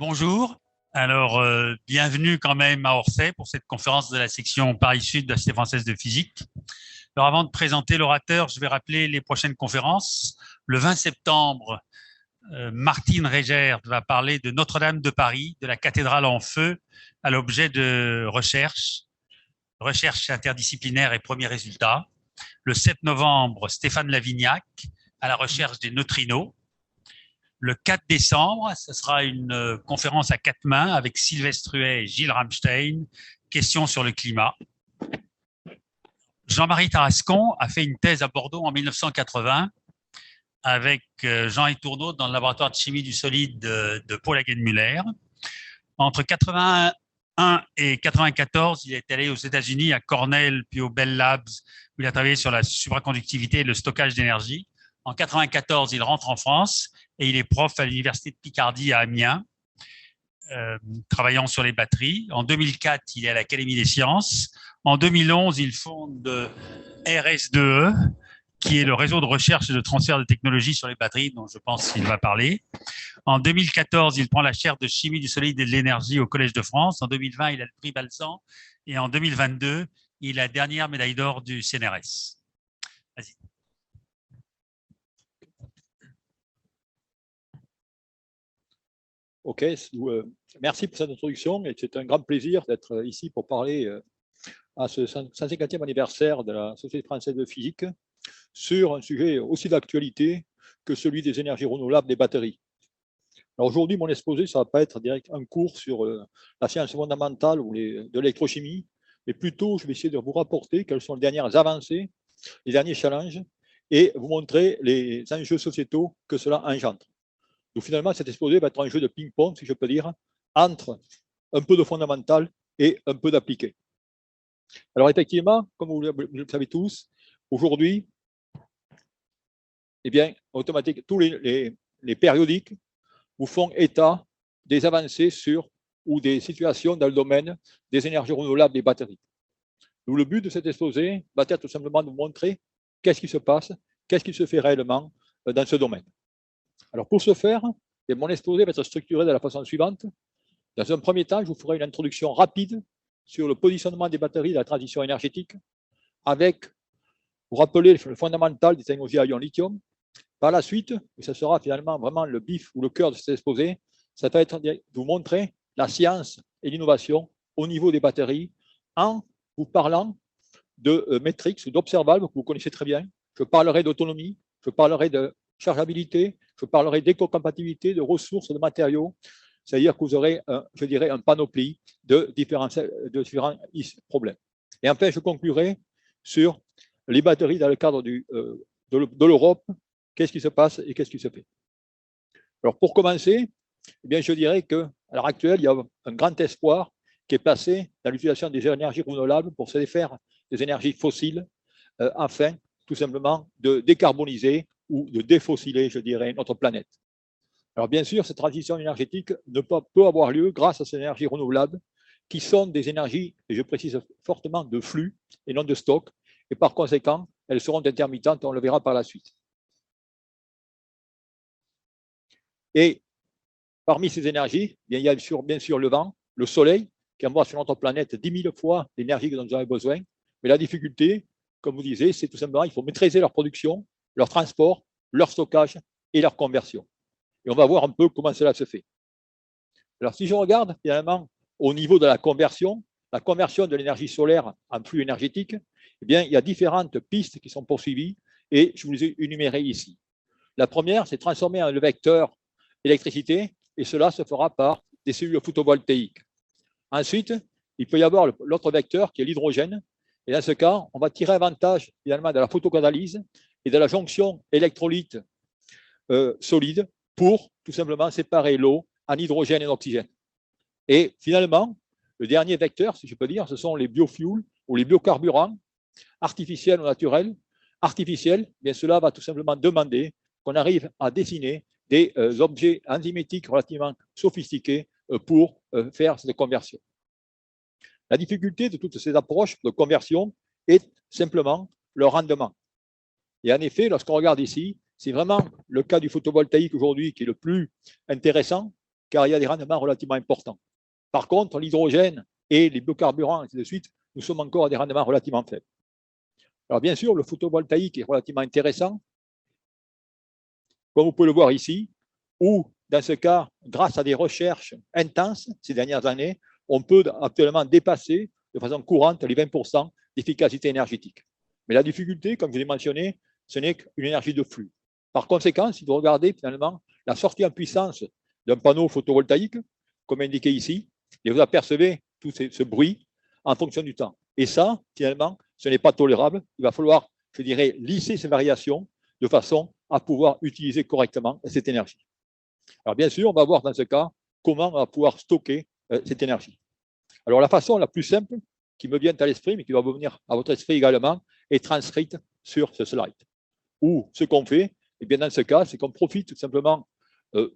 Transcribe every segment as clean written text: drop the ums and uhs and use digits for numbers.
Bonjour. Alors, bienvenue quand même à Orsay pour cette conférence de la section Paris-Sud de la Société française de physique. Alors, avant de présenter l'orateur, je vais rappeler les prochaines conférences. Le 20 septembre, Martine Régère va parler de Notre-Dame de Paris, de la cathédrale en feu à l'objet de recherche interdisciplinaire et premiers résultats. Le 7 novembre, Stéphane Lavignac à la recherche des neutrinos. Le 4 décembre, ce sera une conférence à quatre mains avec Sylvestre Huet et Gilles Ramstein, questions sur le climat. Jean-Marie Tarascon a fait une thèse à Bordeaux en 1980 avec Jean Etourneau dans le laboratoire de chimie du solide de Paul Hagenmüller. Entre 81 et 94, il est allé aux États-Unis à Cornell puis au Bell Labs où il a travaillé sur la supraconductivité et le stockage d'énergie. En 94, il rentre en France et il est prof à l'université de Picardie à Amiens, travaillant sur les batteries. En 2004, il est à l'Académie des sciences. En 2011, il fonde RS2E, qui est le réseau de recherche et de transfert de technologies sur les batteries, dont je pense qu'il va parler. En 2014, il prend la chaire de chimie du solide et de l'énergie au Collège de France. En 2020, il a le prix Balsan. Et en 2022, il a la dernière médaille d'or du CNRS. Vas-y. Ok, merci pour cette introduction et c'est un grand plaisir d'être ici pour parler à ce 150e anniversaire de la Société française de physique sur un sujet aussi d'actualité que celui des énergies renouvelables des batteries. Alors aujourd'hui, mon exposé, ça ne va pas être direct un cours sur la science fondamentale ou de l'électrochimie, mais plutôt je vais essayer de vous rapporter quelles sont les dernières avancées, les derniers challenges et vous montrer les enjeux sociétaux que cela engendre. Donc finalement, cet exposé va être un jeu de ping-pong, si je peux dire, entre un peu de fondamental et un peu d'appliqué. Alors effectivement, comme vous le savez tous, aujourd'hui, eh bien, automatiquement, tous les périodiques vous font état des avancées sur ou des situations dans le domaine des énergies renouvelables des batteries. Donc le but de cet exposé va être tout simplement de vous montrer qu'est-ce qui se passe, qu'est-ce qui se fait réellement dans ce domaine. Alors pour ce faire, mon exposé va être structuré de la façon suivante. Dans un premier temps, je vous ferai une introduction rapide sur le positionnement des batteries de la transition énergétique, avec, vous rappeler le fondamental des technologies à ion lithium. Par la suite, et ce sera finalement vraiment le bif ou le cœur de cet exposé, ça va être de vous montrer la science et l'innovation au niveau des batteries en vous parlant de métriques ou d'observables que vous connaissez très bien. Je parlerai d'autonomie, je parlerai de chargeabilité, je parlerai d'éco-compatibilité, de ressources, de matériaux. C'est-à-dire que vous aurez, je dirais, un panoplie de différents problèmes. Et enfin, je conclurai sur les batteries dans le cadre de l'Europe. Qu'est-ce qui se passe et qu'est-ce qui se fait? Alors, pour commencer, eh bien, je dirais qu'à l'heure actuelle, il y a un grand espoir qui est placé dans l'utilisation des énergies renouvelables pour se défaire des énergies fossiles afin, tout simplement, de décarboniser ou de défossiler, je dirais, notre planète. Alors, bien sûr, cette transition énergétique ne peut avoir lieu grâce à ces énergies renouvelables qui sont des énergies, et je précise fortement, de flux et non de stock. Et par conséquent, elles seront intermittentes, on le verra par la suite. Et parmi ces énergies, il y a bien sûr le vent, le soleil, qui envoie sur notre planète 10 000 fois l'énergie dont nous avons besoin. Mais la difficulté, comme vous disiez, c'est tout simplement qu'il faut maîtriser leur production, leur transport, leur stockage et leur conversion. Et on va voir un peu comment cela se fait. Alors, si je regarde finalement au niveau de la conversion de l'énergie solaire en flux énergétique, eh bien, il y a différentes pistes qui sont poursuivies et je vous les ai énumérées ici. La première, c'est transformer en vecteur électricité et cela se fera par des cellules photovoltaïques. Ensuite, il peut y avoir l'autre vecteur qui est l'hydrogène. Et dans ce cas, on va tirer avantage finalement de la photocatalyse et de la jonction électrolyte solide pour tout simplement séparer l'eau en hydrogène et en oxygène. Et finalement, le dernier vecteur, si je peux dire, ce sont les biofuels ou les biocarburants, artificiels ou naturels. Artificiels, bien cela va tout simplement demander qu'on arrive à dessiner des objets enzymétiques relativement sophistiqués pour faire cette conversion. La difficulté de toutes ces approches de conversion est simplement le rendement. Et en effet, lorsqu'on regarde ici, c'est vraiment le cas du photovoltaïque aujourd'hui qui est le plus intéressant, car il y a des rendements relativement importants. Par contre, l'hydrogène et les biocarburants, ainsi de suite, nous sommes encore à des rendements relativement faibles. Alors bien sûr, le photovoltaïque est relativement intéressant, comme vous pouvez le voir ici, où dans ce cas, grâce à des recherches intenses ces dernières années, on peut actuellement dépasser de façon courante les 20% d'efficacité énergétique. Mais la difficulté, comme je l'ai mentionné, ce n'est qu'une énergie de flux. Par conséquent, si vous regardez finalement la sortie en puissance d'un panneau photovoltaïque, comme indiqué ici, et vous apercevez tout ce bruit en fonction du temps. Et ça, finalement, ce n'est pas tolérable. Il va falloir, je dirais, lisser ces variations de façon à pouvoir utiliser correctement cette énergie. Alors bien sûr, on va voir dans ce cas comment on va pouvoir stocker cette énergie. Alors la façon la plus simple qui me vient à l'esprit, mais qui va venir à votre esprit également, est transcrite sur ce slide. Où ce qu'on fait, et bien dans ce cas, c'est qu'on profite tout simplement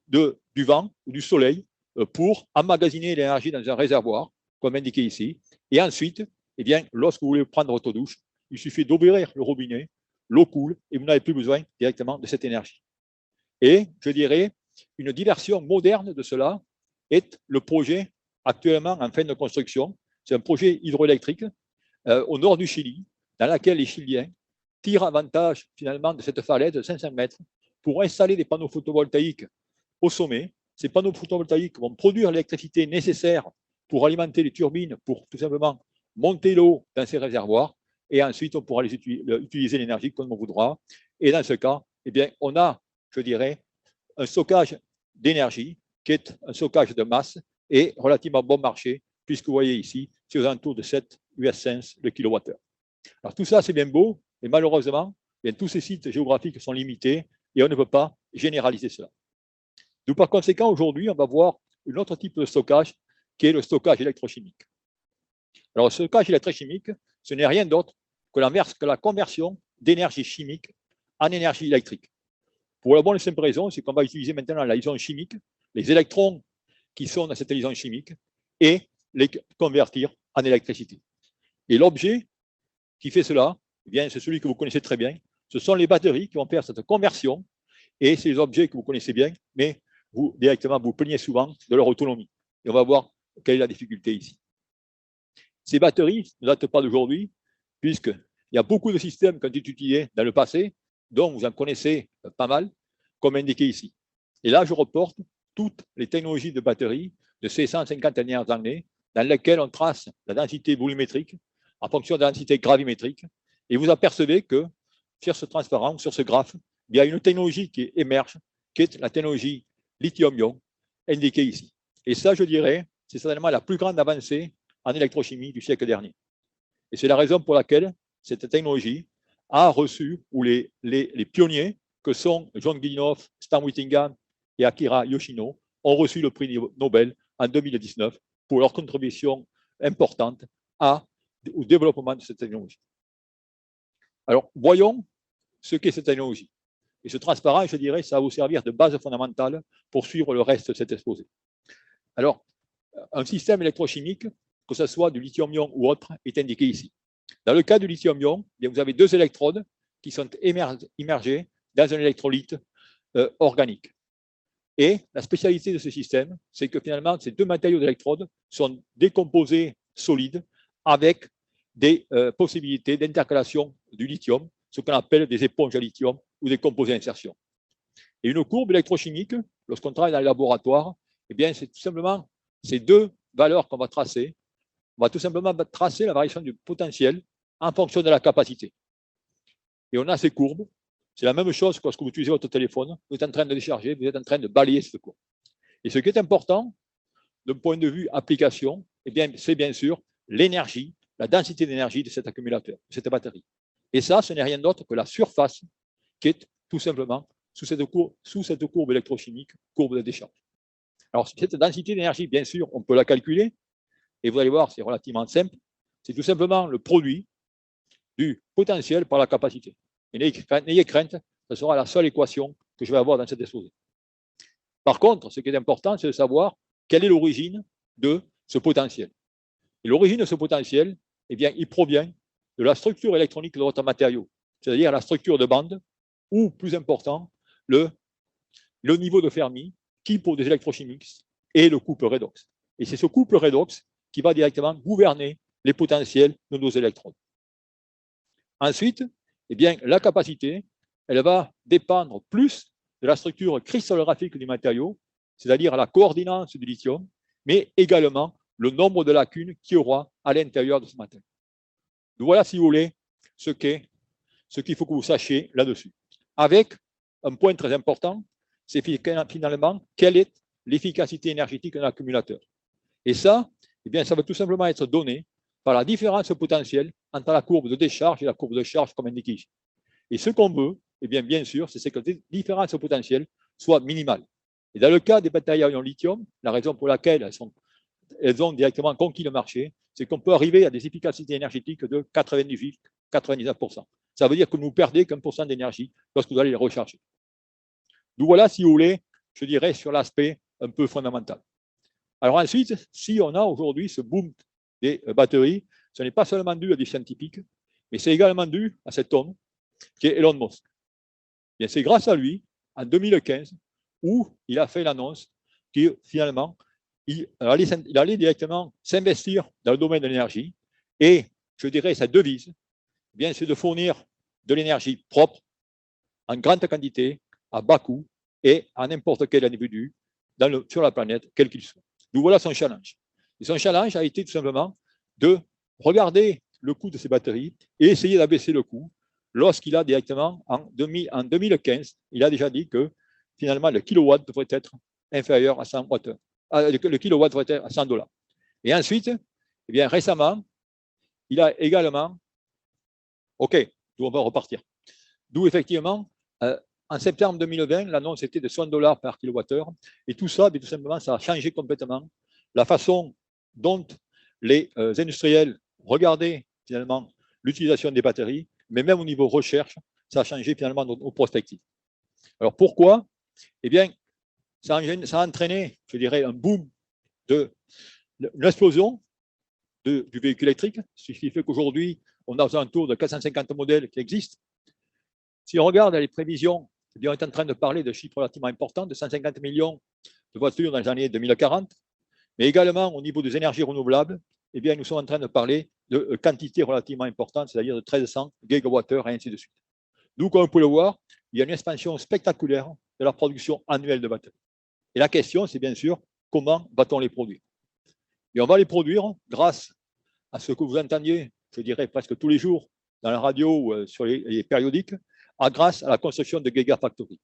du vent ou du soleil pour emmagasiner l'énergie dans un réservoir, comme indiqué ici. Et ensuite, eh bien, lorsque vous voulez prendre votre douche, il suffit d'ouvrir le robinet, l'eau coule et vous n'avez plus besoin directement de cette énergie. Et je dirais, une diversion moderne de cela est le projet actuellement en fin de construction. C'est un projet hydroélectrique au nord du Chili, dans lequel les Chiliens tirent avantage finalement de cette falaise de 500 mètres pour installer des panneaux photovoltaïques au sommet. Ces panneaux photovoltaïques vont produire l'électricité nécessaire pour alimenter les turbines, pour tout simplement monter l'eau dans ces réservoirs, et ensuite on pourra utiliser l'énergie comme on voudra. Et dans ce cas, eh bien, on a, je dirais, un stockage d'énergie qui est un stockage de masse et relativement bon marché, puisque vous voyez ici, c'est aux alentours de 7 US cents le kilowattheure. Alors tout ça, c'est bien beau, mais malheureusement, bien, tous ces sites géographiques sont limités et on ne peut pas généraliser cela. Donc, par conséquent, aujourd'hui, on va voir un autre type de stockage qui est le stockage électrochimique. Alors, le stockage électrochimique, ce n'est rien d'autre que la conversion d'énergie chimique en énergie électrique. Pour la bonne et simple raison, c'est qu'on va utiliser maintenant la liaison chimique, les électrons qui sont dans cette liaison chimique, et les convertir en électricité. Et l'objet qui fait cela, eh bien, c'est celui que vous connaissez très bien. Ce sont les batteries qui vont faire cette conversion, et c'est les objets que vous connaissez bien, mais vous, directement, vous plaignez souvent de leur autonomie. Et on va voir quelle est la difficulté ici. Ces batteries ne datent pas d'aujourd'hui, puisqu'il y a beaucoup de systèmes qui ont été utilisés dans le passé, dont vous en connaissez pas mal, comme indiqué ici. Et là, je reporte toutes les technologies de batterie de ces 150 dernières années, dans lesquelles on trace la densité volumétrique en fonction de la densité gravimétrique. Et vous apercevez que sur ce transparent, sur ce graphe, il y a une technologie qui émerge, qui est la technologie lithium-ion, indiquée ici. Et ça, je dirais, c'est certainement la plus grande avancée en électrochimie du siècle dernier. Et c'est la raison pour laquelle cette technologie a reçu, ou les pionniers, que sont John Gilinoff, Stan Whittingham et Akira Yoshino, ont reçu le prix Nobel en 2019 pour leur contribution importante au développement de cette technologie. Alors, voyons ce qu'est cette technologie. Et ce transparent, je dirais, ça va vous servir de base fondamentale pour suivre le reste de cet exposé. Alors, un système électrochimique, que ce soit du lithium-ion ou autre, est indiqué ici. Dans le cas du lithium-ion, vous avez deux électrodes qui sont immergées dans un électrolyte organique. Et la spécialité de ce système, c'est que finalement, ces deux matériaux d'électrodes sont des composés solides avec des possibilités d'intercalation du lithium, ce qu'on appelle des éponges à lithium ou des composés insertion. Et une courbe électrochimique, lorsqu'on travaille dans les laboratoires, eh bien, c'est tout simplement ces deux valeurs qu'on va tracer. On va tout simplement tracer la variation du potentiel en fonction de la capacité. Et on a ces courbes. C'est la même chose que lorsque vous utilisez votre téléphone. Vous êtes en train de décharger, vous êtes en train de balayer cette courbe. Et ce qui est important, d'un point de vue application, eh bien, c'est bien sûr l'énergie, la densité d'énergie de cet accumulateur, de cette batterie. Et ça, ce n'est rien d'autre que la surface qui est tout simplement sous cette courbe électrochimique, courbe de décharge. Alors, cette densité d'énergie, bien sûr, on peut la calculer. Et vous allez voir, c'est relativement simple. C'est tout simplement le produit du potentiel par la capacité. Et n'ayez crainte, ce sera la seule équation que je vais avoir dans cet exposé. Par contre, ce qui est important, c'est de savoir quelle est l'origine de ce potentiel. Et l'origine de ce potentiel, eh bien, il provient de la structure électronique de votre matériau, c'est-à-dire la structure de bande, ou plus important, le niveau de Fermi, qui, pour des électrochimiques, et le couple redox. Et c'est ce couple redox qui va directement gouverner les potentiels de nos électrodes. Ensuite, eh bien, la capacité, elle va dépendre plus de la structure cristallographique du matériau, c'est-à-dire la coordination du lithium, mais également le nombre de lacunes qu'il y aura à l'intérieur de ce matériau. Donc voilà, si vous voulez, ce qu'il faut que vous sachiez là-dessus. Avec un point très important, c'est finalement quelle est l'efficacité énergétique d'un accumulateur. Et ça, eh bien, ça va tout simplement être donné par la différence potentielle entre la courbe de décharge et la courbe de charge comme indiqué ici. Et ce qu'on veut, eh bien sûr, c'est que les différences potentielles soient minimales. Et dans le cas des batteries à ion lithium, la raison pour laquelle elles ont directement conquis le marché, c'est qu'on peut arriver à des efficacités énergétiques de 98-99%. Ça veut dire que vous perdez qu'1% d'énergie lorsque vous allez les recharger. Donc voilà, si vous voulez, je dirais sur l'aspect un peu fondamental. Alors ensuite, si on a aujourd'hui ce boom des batteries, ce n'est pas seulement dû à des scientifiques, mais c'est également dû à cet homme qui est Elon Musk. Et c'est grâce à lui, en 2015, où il a fait l'annonce que finalement, il allait directement s'investir dans le domaine de l'énergie. Et je dirais sa devise, eh bien, c'est de fournir de l'énergie propre, en grande quantité, à bas coût et à n'importe quel individu sur la planète, quel qu'il soit. Donc voilà son challenge. Et son challenge a été tout simplement de regarder le coût de ces batteries et essayer d'abaisser le coût. Lorsqu'il a directement, en 2015, il a déjà dit que finalement le kilowatt devrait être inférieur à 100 watts. Le kilowatt devrait être à $100. Et ensuite, eh bien, récemment, il a également, OK, on va repartir. D'où effectivement, en septembre 2020, l'annonce était de $100 par kilowattheure. Et tout ça, tout simplement, ça a changé complètement la façon dont les industriels regardaient finalement l'utilisation des batteries, mais même au niveau recherche, ça a changé finalement nos perspectives. Alors pourquoi? Eh bien, ça a entraîné, je dirais, un boom une explosion du véhicule électrique, ce qui fait qu'aujourd'hui, on a aux alentours de 450 modèles qui existent. Si on regarde les prévisions, eh bien, on est en train de parler de chiffres relativement importants, de 150 millions de voitures dans les années 2040, mais également au niveau des énergies renouvelables, eh bien, nous sommes en train de parler de quantités relativement importantes, c'est-à-dire de 1300 gigawattheures et ainsi de suite. Donc, comme vous pouvez le voir, il y a une expansion spectaculaire de la production annuelle de batteries. Et la question, c'est bien sûr, comment va-t-on les produire? Et on va les produire grâce à ce que vous entendiez, je dirais presque tous les jours, dans la radio ou sur les périodiques, grâce à la construction de gigafactories.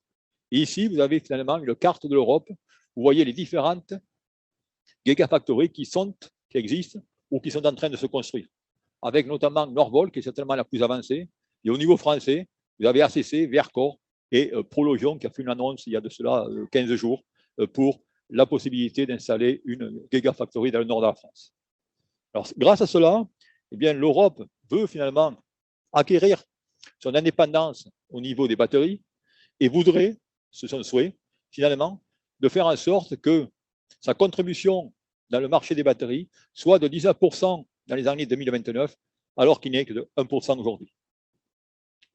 Et ici, vous avez finalement une carte de l'Europe. Vous voyez les différentes gigafactories qui existent ou qui sont en train de se construire, avec notamment Norvolt, qui est certainement la plus avancée. Et au niveau français, vous avez ACC, Vercor et Prologion, qui a fait une annonce il y a de cela 15 jours pour la possibilité d'installer une gigafactory dans le nord de la France. Alors, grâce à cela, eh bien, l'Europe veut finalement acquérir son indépendance au niveau des batteries et voudrait, c'est son souhait, finalement, de faire en sorte que sa contribution dans le marché des batteries soit de 19% dans les années 2029, alors qu'il n'est que de 1% aujourd'hui.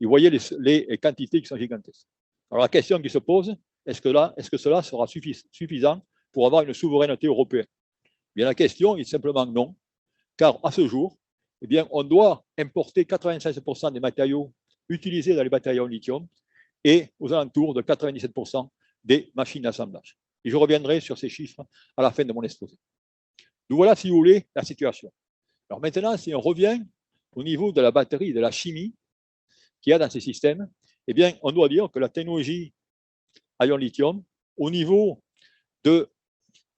Et vous voyez les quantités qui sont gigantesques. Alors la question qui se pose, est-ce que cela sera suffisant pour avoir une souveraineté européenne? Bien, la question est simplement non, car à ce jour, eh bien, on doit importer 96% des matériaux utilisés dans les batteries en lithium et aux alentours de 97% des machines d'assemblage. Et je reviendrai sur ces chiffres à la fin de mon exposé. Donc voilà, si vous voulez, la situation. Alors maintenant, si on revient au niveau de la batterie et de la chimie qu'il y a dans ces systèmes, eh bien, on doit dire que la technologie à ion lithium, au niveau de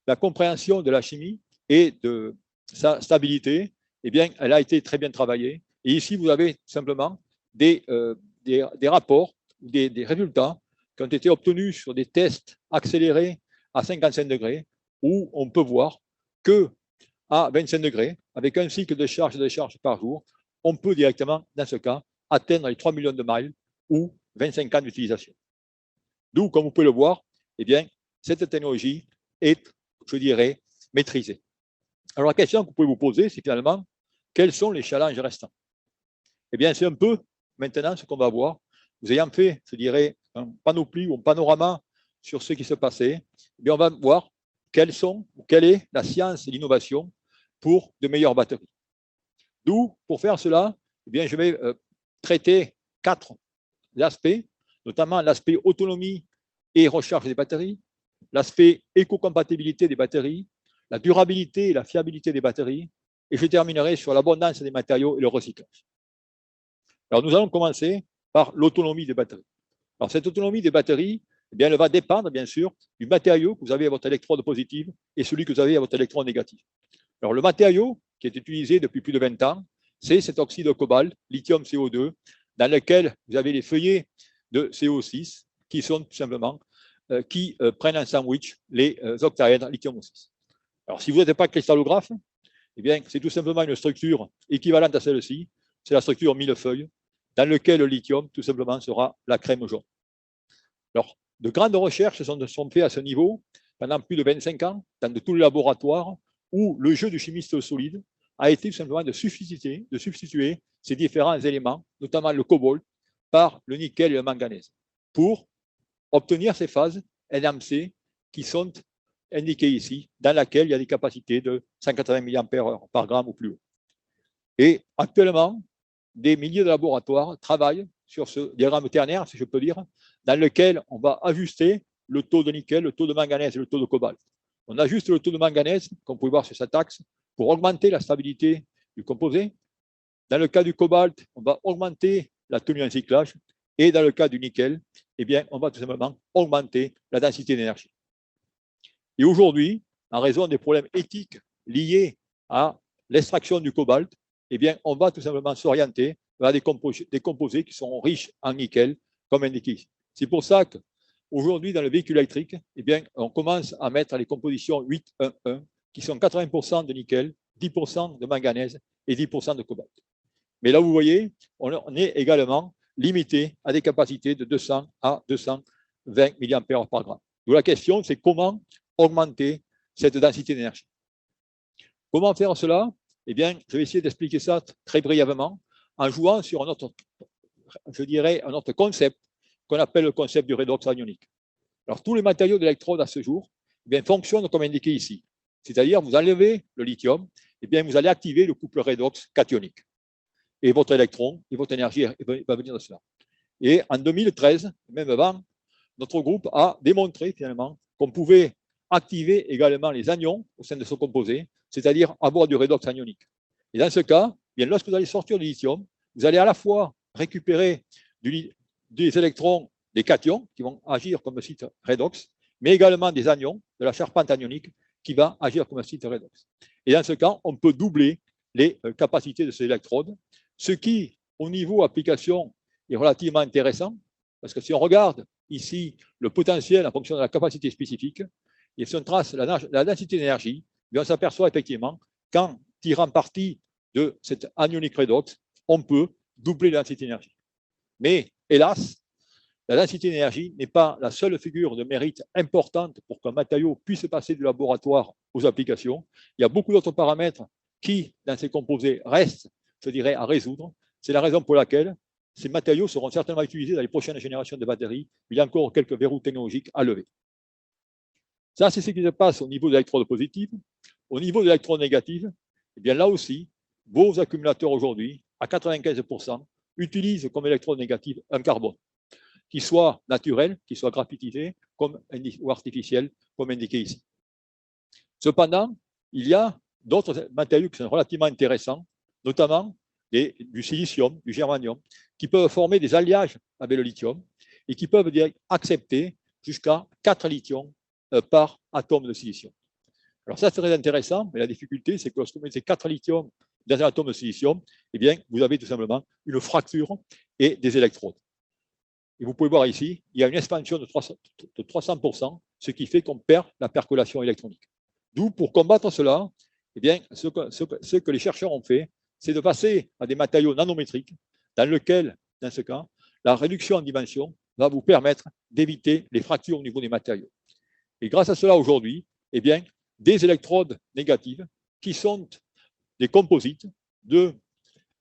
la compréhension de la chimie et de sa stabilité, eh bien, elle a été très bien travaillée. Et ici, vous avez simplement des rapports, des résultats qui ont été obtenus sur des tests accélérés à 55 degrés, où on peut voir que à 25 degrés, avec un cycle de charge et de décharge par jour, on peut directement, dans ce cas, atteindre les 3 millions de miles ou 25 ans d'utilisation. D'où, comme vous pouvez le voir, eh bien, cette technologie est, je dirais, maîtrisée. Alors la question que vous pouvez vous poser, c'est finalement, quels sont les challenges restants? Eh bien, c'est un peu maintenant ce qu'on va voir. Vous ayant fait, je dirais, un panoplie ou un panorama sur ce qui se passait, eh bien, on va voir quelle est la science et l'innovation pour de meilleures batteries. D'où, pour faire cela, eh bien, je vais traiter 4 aspects, notamment l'aspect autonomie et recharge des batteries, l'aspect éco-compatibilité des batteries, la durabilité et la fiabilité des batteries, et je terminerai sur l'abondance des matériaux et le recyclage. Alors, nous allons commencer par l'autonomie des batteries. Alors, cette autonomie des batteries, eh bien, elle va dépendre, bien sûr, du matériau que vous avez à votre électrode positive et celui que vous avez à votre électrode négative. Alors, le matériau qui est utilisé depuis plus de 20 ans, c'est cet oxyde de cobalt, lithium CO2, dans lequel vous avez les feuillets de CO6 qui sont tout simplement qui prennent en sandwich les octaèdres lithium-6. Alors, si vous n'êtes pas cristallographe, eh bien, c'est tout simplement une structure équivalente à celle-ci, c'est la structure millefeuille, dans laquelle le lithium, tout simplement, sera la crème jaune. Alors, de grandes recherches sont faites à ce niveau pendant plus de 25 ans, dans tous les laboratoires, où le jeu du chimiste solide a été tout simplement de substituer ces différents éléments, notamment le cobalt, par le nickel et le manganèse, pour obtenir ces phases NMC qui sont indiquées ici, dans laquelle il y a des capacités de 180 mAh par gramme ou plus haut. Et actuellement, des milliers de laboratoires travaillent sur ce diagramme ternaire, si je peux dire, dans lequel on va ajuster le taux de nickel, le taux de manganèse et le taux de cobalt. On ajuste le taux de manganèse, comme vous pouvez voir sur cet axe, pour augmenter la stabilité du composé. Dans le cas du cobalt, on va augmenter la tenue en cyclage. Et dans le cas du nickel, eh bien, on va tout simplement augmenter la densité d'énergie. Et aujourd'hui, en raison des problèmes éthiques liés à l'extraction du cobalt, eh bien, on va tout simplement s'orienter vers des composés qui sont riches en nickel, comme indiqué ici. C'est pour ça qu'aujourd'hui, dans le véhicule électrique, eh bien, on commence à mettre les compositions 8-1-1, qui sont 80% de nickel, 10% de manganèse et 10% de cobalt. Mais là, vous voyez, on est également limité à des capacités de 200 à 220 mAh par gramme. Donc la question, c'est comment augmenter cette densité d'énergie. Comment faire cela? Eh bien, je vais essayer d'expliquer ça très brièvement en jouant sur un autre concept qu'on appelle le concept du redox anionique. Alors, tous les matériaux d'électrode à ce jour eh bien, fonctionnent comme indiqué ici. C'est-à-dire, vous enlevez le lithium, eh bien, vous allez activer le couple redox cationique. Et votre électron et votre énergie va venir de cela. Et en 2013, même avant, notre groupe a démontré finalement qu'on pouvait activer également les anions au sein de ce composé, c'est-à-dire avoir du redox anionique. Et dans ce cas, bien, lorsque vous allez sortir du lithium, vous allez à la fois récupérer des électrons, des cations qui vont agir comme site redox, mais également des anions, de la charpente anionique qui va agir comme site redox. Et dans ce cas, on peut doubler les capacités de ces électrodes, ce qui, au niveau application, est relativement intéressant, parce que si on regarde ici le potentiel en fonction de la capacité spécifique, et si on trace la densité d'énergie, on s'aperçoit effectivement qu'en tirant parti de cette anionique redox, on peut doubler la densité d'énergie. Mais hélas, la densité d'énergie n'est pas la seule figure de mérite importante pour qu'un matériau puisse passer du laboratoire aux applications. Il y a beaucoup d'autres paramètres qui, dans ces composés, restent, je dirais, à résoudre. C'est la raison pour laquelle ces matériaux seront certainement utilisés dans les prochaines générations de batteries. Il y a encore quelques verrous technologiques à lever. Ça, c'est ce qui se passe au niveau de l'électrode positive. Au niveau de l'électrode négative, eh bien là aussi, vos accumulateurs aujourd'hui, à 95%, utilisent comme électrode négative un carbone, qui soit naturel, qui soit graphitisé ou artificiel, comme indiqué ici. Cependant, il y a d'autres matériaux qui sont relativement intéressants, notamment du silicium, du germanium, qui peuvent former des alliages avec le lithium et qui peuvent accepter jusqu'à 4 lithiums par atome de silicium. Alors ça, c'est très intéressant, mais la difficulté, c'est que lorsque vous mettez 4 lithiums dans un atome de silicium, eh bien, vous avez tout simplement une fracture et des électrodes. Et vous pouvez voir ici, il y a une expansion de 300%, ce qui fait qu'on perd la percolation électronique. D'où, pour combattre cela, eh bien, ce que les chercheurs ont fait, c'est de passer à des matériaux nanométriques, dans lequel, dans ce cas, la réduction en dimension va vous permettre d'éviter les fractures au niveau des matériaux. Et grâce à cela, aujourd'hui, eh bien, des électrodes négatives qui sont des composites de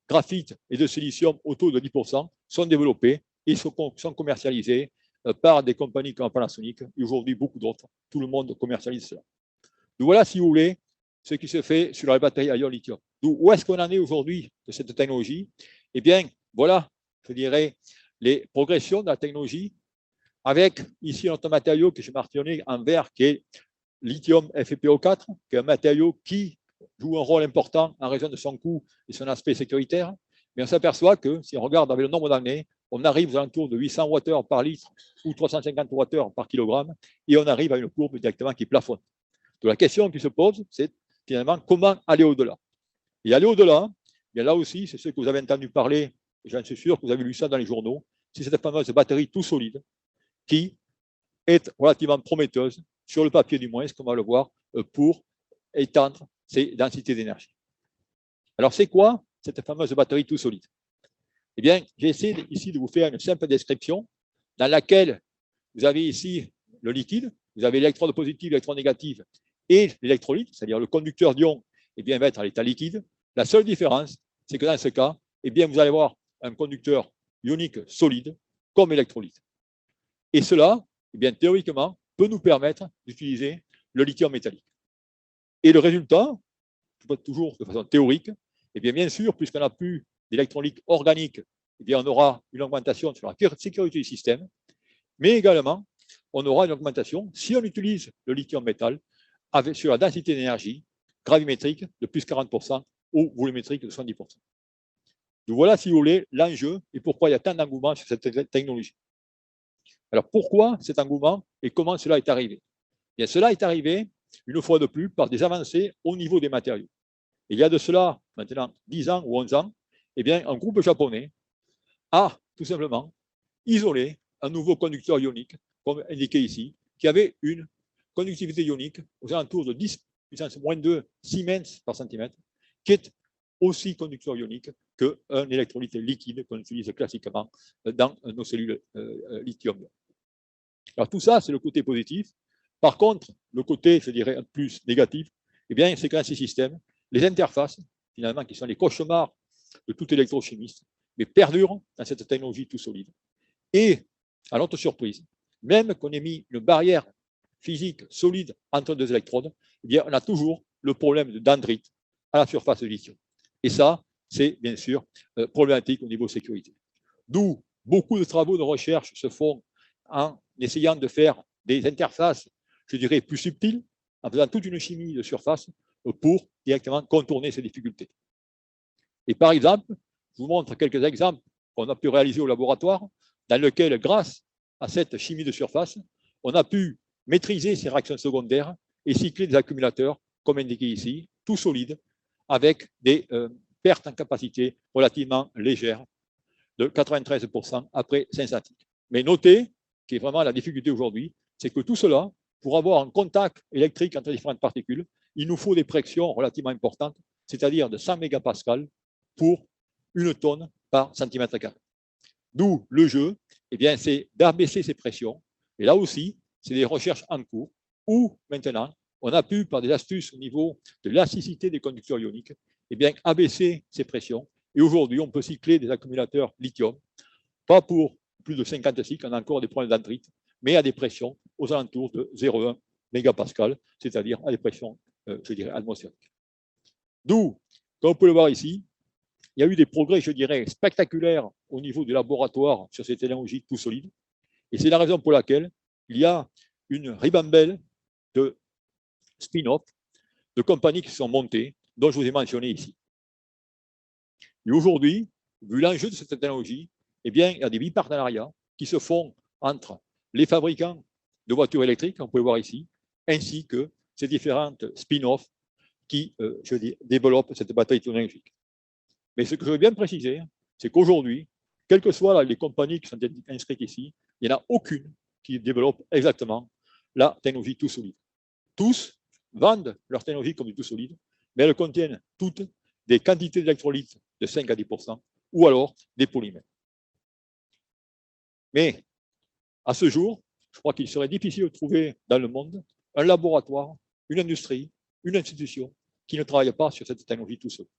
graphite et de silicium au taux de 10% sont développés et sont commercialisés par des compagnies comme Panasonic et aujourd'hui beaucoup d'autres. Tout le monde commercialise cela. Donc voilà, si vous voulez, ce qui se fait sur la batterie à ion lithium. Donc, où est-ce qu'on en est aujourd'hui de cette technologie? Eh bien, voilà, je dirais, les progressions de la technologie avec ici notre matériau que j'ai mentionné en vert qui est lithium FePO4, qui est un matériau qui joue un rôle important en raison de son coût et son aspect sécuritaire. Mais on s'aperçoit que si on regarde avec le nombre d'années, on arrive aux alentours de 800 Wh par litre ou 350 Wh par kilogramme et on arrive à une courbe directement qui plafonne. Donc la question qui se pose, c'est finalement comment aller au-delà. Et aller au-delà, bien là aussi, c'est ce que vous avez entendu parler, et j'en suis sûr que vous avez lu ça dans les journaux, c'est cette fameuse batterie tout solide qui est relativement prometteuse, sur le papier du moins, ce qu'on va le voir, pour étendre ces densités d'énergie. Alors, c'est quoi cette fameuse batterie tout solide? Eh bien, j'ai essayé ici de vous faire une simple description dans laquelle vous avez ici le liquide, vous avez l'électrode positive, l'électrode négative et l'électrolyte, c'est-à-dire le conducteur d'ion, eh bien, va être à l'état liquide. La seule différence, c'est que dans ce cas, eh bien, vous allez avoir un conducteur ionique solide comme électrolyte. Et cela, eh bien, théoriquement, peut nous permettre d'utiliser le lithium métallique. Et le résultat, toujours de façon théorique, eh bien sûr, puisqu'on n'a plus d'électrolyte organique, eh bien, on aura une augmentation sur la sécurité du système, mais également, on aura une augmentation, si on utilise le lithium métal, sur la densité d'énergie gravimétrique de plus 40% ou volumétrique de 70%. Donc voilà, si vous voulez, l'enjeu et pourquoi il y a tant d'engouement sur cette technologie. Alors pourquoi cet engouement et comment cela est arrivé? Bien, cela est arrivé, une fois de plus, par des avancées au niveau des matériaux. Il y a de cela maintenant 10 ans ou 11 ans, eh bien, un groupe japonais a tout simplement isolé un nouveau conducteur ionique, comme indiqué ici, qui avait une conductivité ionique aux alentours de 10 puissance moins 2 Siemens par centimètre, qui est aussi conducteur ionique qu'un électrolyte liquide qu'on utilise classiquement dans nos cellules lithium. Alors tout ça, c'est le côté positif. Par contre, le côté, je dirais, plus négatif, eh bien, c'est que dans ces systèmes, les interfaces, finalement, qui sont les cauchemars de tout électrochimiste, mais perdurent dans cette technologie tout solide. Et, à notre surprise, même qu'on ait mis une barrière physique solide entre deux électrodes, eh bien, on a toujours le problème de dendrite à la surface de lithium. Et ça, c'est bien sûr problématique au niveau sécurité. D'où beaucoup de travaux de recherche se font en essayant de faire des interfaces, je dirais, plus subtiles, en faisant toute une chimie de surface pour directement contourner ces difficultés. Et par exemple, je vous montre quelques exemples qu'on a pu réaliser au laboratoire, dans lesquels, grâce à cette chimie de surface, on a pu maîtriser ces réactions secondaires et cycler des accumulateurs, comme indiqué ici, tout solides, avec des pertes en capacité relativement légères, de 93% après synthétique. Mais notez, qui est vraiment la difficulté aujourd'hui, c'est que tout cela, pour avoir un contact électrique entre différentes particules, il nous faut des pressions relativement importantes, c'est-à-dire de 100 mégapascales pour une tonne par centimètre carré. D'où le jeu, eh bien, c'est d'abaisser ces pressions. Et là aussi, c'est des recherches en cours où maintenant, on a pu, par des astuces au niveau de l'élasticité des conducteurs ioniques, eh bien, abaisser ces pressions. Et aujourd'hui, on peut cycler des accumulateurs lithium, pas pour plus de 50 cycles, on a encore des problèmes d'andrite, mais à des pressions aux alentours de 0,1 mégapascal, c'est-à-dire à des pressions, je dirais, atmosphériques. D'où, comme vous pouvez le voir ici, il y a eu des progrès, je dirais, spectaculaires au niveau du laboratoire sur ces technologies tout solides. Et c'est la raison pour laquelle il y a une ribambelle de spin-off, de compagnies qui sont montées, dont je vous ai mentionné ici. Et aujourd'hui, vu l'enjeu de cette technologie, eh bien, il y a des bipartenariats qui se font entre les fabricants de voitures électriques, on peut voir ici, ainsi que ces différentes spin-offs qui développent cette batterie technologique. Mais ce que je veux bien préciser, c'est qu'aujourd'hui, quelles que soient les compagnies qui sont inscrites ici, il n'y en a aucune qui développe exactement la technologie tout solide. Tous vendent leur technologie comme du tout solide, mais elles contiennent toutes des quantités d'électrolytes de 5 à 10%, ou alors des polymères. Mais à ce jour, je crois qu'il serait difficile de trouver dans le monde un laboratoire, une industrie, une institution qui ne travaille pas sur cette technologie tout solide.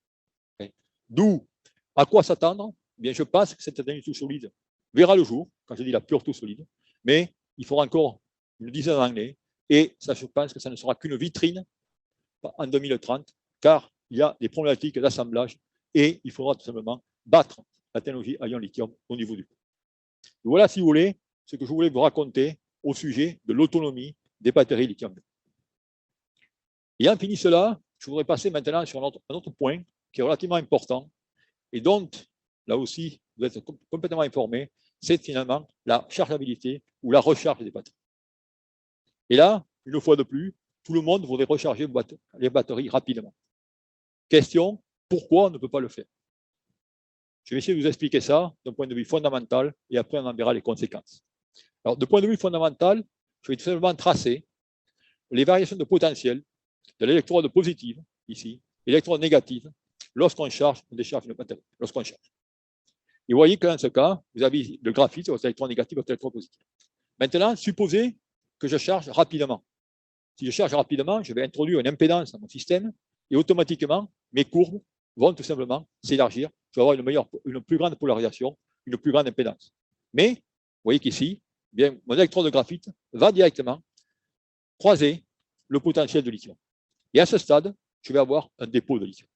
D'où, à quoi s'attendre? Bien, je pense que cette technologie tout solide verra le jour, quand je dis la pure tout solide, mais il faudra encore une dizaine d'années, et ça, je pense que ça ne sera qu'une vitrine en 2030, car il y a des problématiques d'assemblage et il faudra tout simplement battre la technologie à ion lithium au niveau du coût. Voilà, si vous voulez, ce que je voulais vous raconter au sujet de l'autonomie des batteries lithium. Ayant fini cela, je voudrais passer maintenant sur un autre point qui est relativement important et dont, là aussi, vous êtes complètement informés, c'est finalement la chargeabilité ou la recharge des batteries. Et là, une fois de plus, tout le monde voudrait recharger les batteries rapidement. Question, pourquoi on ne peut pas le faire? Je vais essayer de vous expliquer ça d'un point de vue fondamental et après on en verra les conséquences. Alors, de point de vue fondamental, je vais tout simplement tracer les variations de potentiel de l'électrode positive, ici, et l'électrode négative, lorsqu'on charge ou décharge une batterie, lorsqu'on charge. Et vous voyez que dans ce cas, vous avez le graphite, votre électron négatif, votre électron positif. Maintenant, supposez que je charge rapidement. Si je charge rapidement, je vais introduire une impédance dans mon système et automatiquement, mes courbes vont tout simplement s'élargir. Je vais avoir une plus grande polarisation, une plus grande impédance. Mais, vous voyez qu'ici, bien, mon électrode de graphite va directement croiser le potentiel de lithium. Et à ce stade, je vais avoir un dépôt de lithium.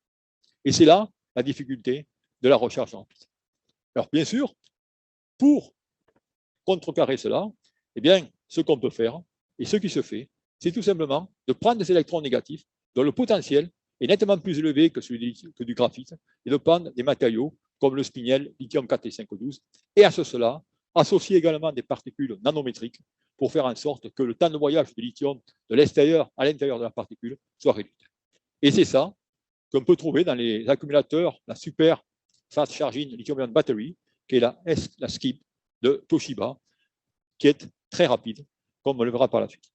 Et c'est là la difficulté de la recharge rapide. Alors, bien sûr, pour contrecarrer cela, eh bien, ce qu'on peut faire, et ce qui se fait, c'est tout simplement de prendre des électrons négatifs dont le potentiel est nettement plus élevé que celui du graphite et de prendre des matériaux comme le spinel lithium 4 et 512 et à cela, associer également des particules nanométriques pour faire en sorte que le temps de voyage du lithium de l'extérieur à l'intérieur de la particule soit réduit. Et c'est ça qu'on peut trouver dans les accumulateurs, la Super Fast Charging Lithium-Ion Battery, qui est la SKIP de Toshiba, qui est très rapide, comme on le verra par la suite.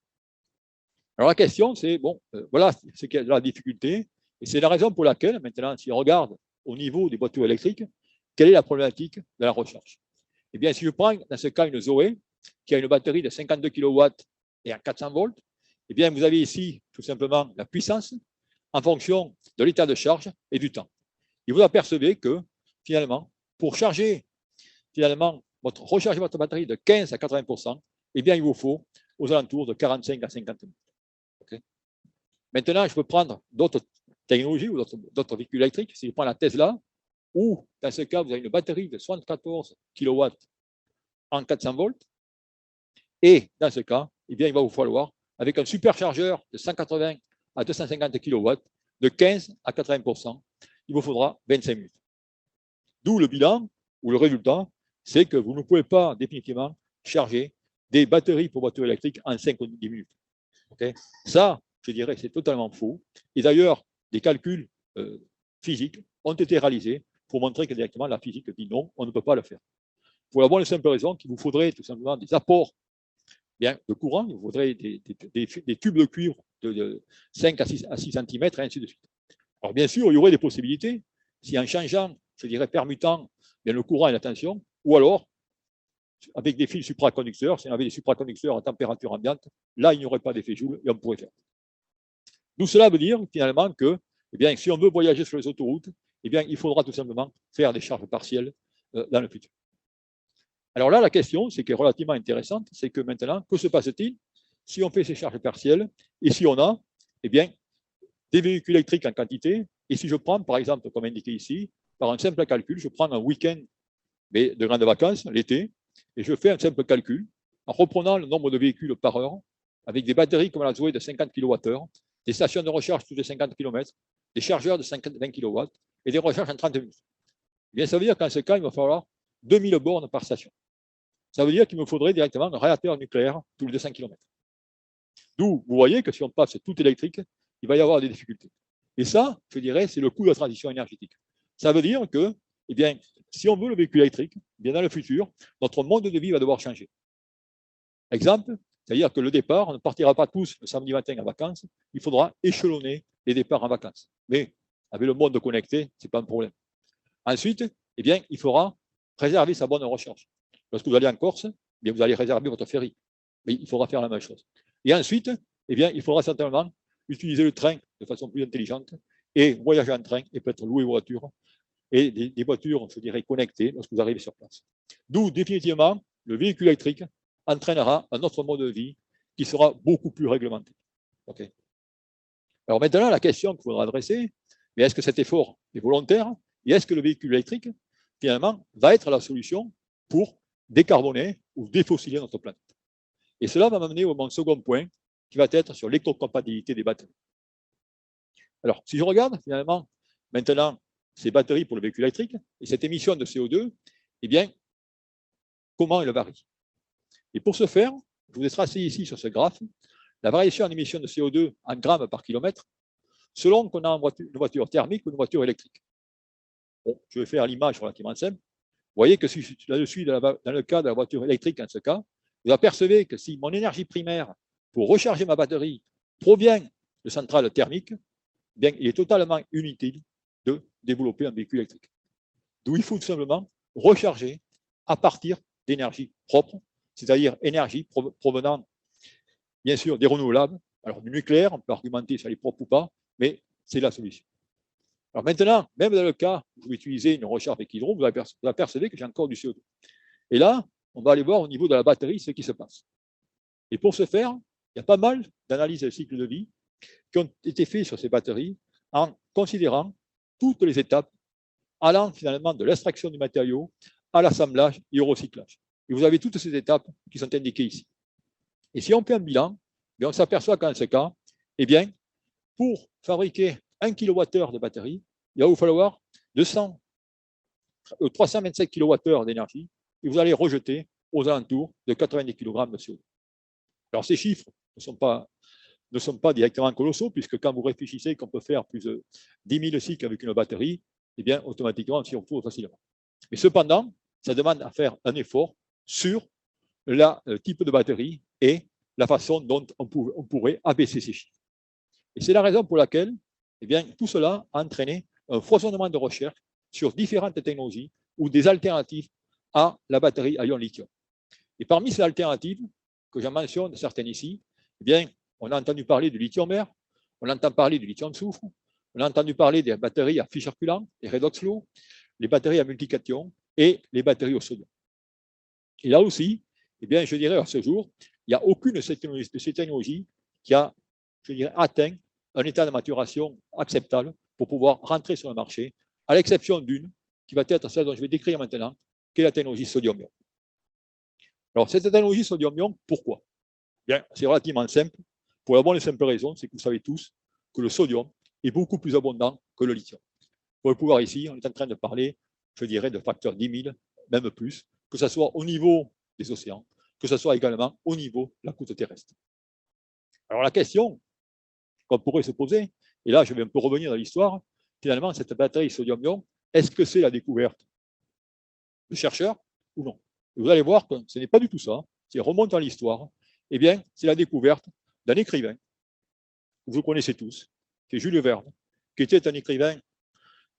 Alors la question, c'est, bon, voilà ce qu'est la difficulté, et c'est la raison pour laquelle, maintenant, si on regarde au niveau des voitures électriques, quelle est la problématique de la recharge? Eh bien, si je prends dans ce cas une Zoé, qui a une batterie de 52 kW et à 400 volts, eh bien, vous avez ici tout simplement la puissance en fonction de l'état de charge et du temps. Et vous apercevez que, finalement, pour recharger votre batterie de 15 à 80%, eh bien, il vous faut aux alentours de 45 à 50 minutes. Okay. Maintenant, je peux prendre d'autres technologies ou d'autres véhicules électriques. Si je prends la Tesla, où, dans ce cas, vous avez une batterie de 74 kW en 400 volts, et dans ce cas, eh bien, il va vous falloir, avec un superchargeur de 180 à 250 kW, de 15 à 80%, il vous faudra 25 minutes. D'où le bilan, ou le résultat, c'est que vous ne pouvez pas définitivement charger des batteries pour voitures électriques en 5 ou 10 minutes. Okay. Ça, je dirais, c'est totalement faux. Et d'ailleurs, des calculs physiques ont été réalisés pour montrer que directement la physique dit non, on ne peut pas le faire. Pour la bonne et simple raison qu'il vous faudrait tout simplement des apports de courant, il vous faudrait des tubes de cuivre de 5 à 6 cm et ainsi de suite. Alors bien sûr, il y aurait des possibilités, si en changeant, je dirais, permutant bien, le courant et la tension, ou alors avec des fils supraconducteurs, si on avait des supraconducteurs à température ambiante, là, il n'y aurait pas d'effet Joule et on pourrait faire. D'où cela veut dire finalement que, eh bien, si on veut voyager sur les autoroutes, eh bien, il faudra tout simplement faire des charges partielles dans le futur. Alors là, la question, c'est qui est relativement intéressante, c'est que maintenant, que se passe-t-il si on fait ces charges partielles et si on a, eh bien, des véhicules électriques en quantité, et si je prends, par exemple, comme indiqué ici, par un simple calcul, je prends un week-end de grandes vacances, l'été, et je fais un simple calcul en reprenant le nombre de véhicules par heure, avec des batteries comme la Zoé de 50 kWh, des stations de recharge tous les 50 km, des chargeurs de 20 kW et des recharges en 30 minutes. Eh bien, ça veut dire qu'en ce cas, il va falloir 2000 bornes par station. Ça veut dire qu'il me faudrait directement un réacteur nucléaire tous les 200 km. D'où, vous voyez que si on passe tout électrique, il va y avoir des difficultés. Et ça, je dirais, c'est le coût de la transition énergétique. Ça veut dire que, eh bien, si on veut le véhicule électrique, eh bien dans le futur, notre mode de vie va devoir changer. Exemple, c'est-à-dire que le départ, on ne partira pas tous le samedi matin en vacances, il faudra échelonner les départs en vacances. Mais avec le monde connecté, ce n'est pas un problème. Ensuite, eh bien, il faudra réserver sa bonne recharge. Lorsque vous allez en Corse, eh bien, vous allez réserver votre ferry. Mais il faudra faire la même chose. Et ensuite, eh bien, il faudra certainement utiliser le train de façon plus intelligente et voyager en train et peut-être louer voiture et des voitures, je dirais, connectées lorsque vous arrivez sur place. D'où, définitivement, le véhicule électrique entraînera un autre mode de vie qui sera beaucoup plus réglementé. Okay. Alors maintenant, la question qu'il faudra adresser, mais est-ce que cet effort est volontaire et est-ce que le véhicule électrique, finalement, va être la solution pour décarboner ou défossiler notre planète? Et cela va m'amener au mon second point, qui va être sur l'écocompatibilité des batteries. Alors, si je regarde, finalement, maintenant, ces batteries pour le véhicule électrique et cette émission de CO2, eh bien, comment elle varie? Et pour ce faire, je vous ai tracé ici sur ce graphe la variation en émission de CO2 en grammes par kilomètre selon qu'on a une voiture thermique ou une voiture électrique. Bon, je vais faire l'image relativement simple. Vous voyez que si là-dessus, dans le cas de la voiture électrique, en ce cas, vous apercevez que si mon énergie primaire pour recharger ma batterie provient de centrales thermiques, bien, il est totalement inutile de développer un véhicule électrique. D'où il faut tout simplement recharger à partir d'énergie propre, c'est-à-dire énergie provenant, bien sûr, des renouvelables. Alors, du nucléaire, on peut argumenter si elle est propre ou pas, mais c'est la solution. Alors maintenant, même dans le cas où vous utilisez une recharge avec hydro, vous apercevez que j'ai encore du CO2. Et là, on va aller voir au niveau de la batterie ce qui se passe. Et pour ce faire, il y a pas mal d'analyses de cycle de vie qui ont été faites sur ces batteries en considérant toutes les étapes allant finalement de l'extraction du matériau à l'assemblage et au recyclage. Et vous avez toutes ces étapes qui sont indiquées ici. Et si on fait un bilan, on s'aperçoit qu'en ce cas, eh bien, pour fabriquer 1 kWh de batterie, il va vous falloir 327 kWh d'énergie et vous allez rejeter aux alentours de 90 kg de CO2. Alors ces chiffres ne sont pas directement colossaux, puisque quand vous réfléchissez qu'on peut faire plus de 10 000 cycles avec une batterie, eh bien, automatiquement, on s'y retrouve facilement. Mais cependant, ça demande à faire un effort sur le type de batterie et la façon dont on pourrait abaisser ces chiffres. Et c'est la raison pour laquelle eh bien, tout cela a entraîné un foisonnement de recherche sur différentes technologies ou des alternatives à la batterie à ion lithium. Et parmi ces alternatives, que j'en mentionne certaines ici, eh bien, on a entendu parler du lithium-air, on entend parler du lithium-soufre, on a entendu parler des batteries à flux circulant, les redox flow, les batteries à multications et les batteries au sodium. Et là aussi, eh bien, je dirais à ce jour, il n'y a aucune de ces technologies qui a, je dirais, atteint un état de maturation acceptable pour pouvoir rentrer sur le marché, à l'exception d'une, qui va être celle dont je vais décrire maintenant, qui est la technologie sodium-ion. Alors, cette technologie sodium-ion, pourquoi? Bien, c'est relativement simple. Pour la bonne et simple raison, c'est que vous savez tous que le sodium est beaucoup plus abondant que le lithium. Pour le pouvoir ici, on est en train de parler, je dirais, de facteurs 10 000, même plus, que ce soit au niveau des océans, que ce soit également au niveau de la croûte terrestre. Alors la question qu'on pourrait se poser, et là je vais un peu revenir dans l'histoire, finalement cette batterie sodium-ion, est-ce que c'est la découverte de chercheurs ou non? Et vous allez voir que ce n'est pas du tout ça, si on remonte dans l'histoire, eh bien c'est la découverte d'un écrivain, que vous connaissez tous, qui est Jules Verne, qui était un écrivain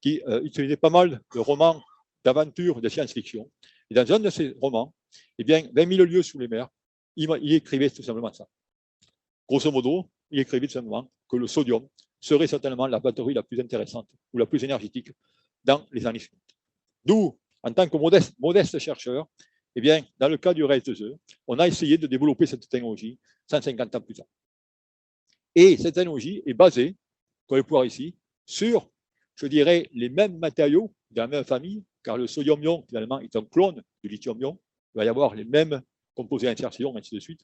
qui utilisait pas mal de romans d'aventure, de science-fiction. Et dans un de ses romans, eh bien, 20 000 lieues sous les mers, il écrivait tout simplement ça. Grosso modo, il écrivait tout simplement que le sodium serait certainement la batterie la plus intéressante ou la plus énergétique dans les années suivantes. D'où, en tant que modeste chercheur, eh bien, dans le cas du RS2E, on a essayé de développer cette technologie 150 ans plus tard. Et cette technologie est basée, comme vous pouvez voir ici, sur, je dirais, les mêmes matériaux de la même famille, car le sodium-ion, finalement, est un clone du lithium-ion. Il va y avoir les mêmes composés d'insertion, ainsi de suite,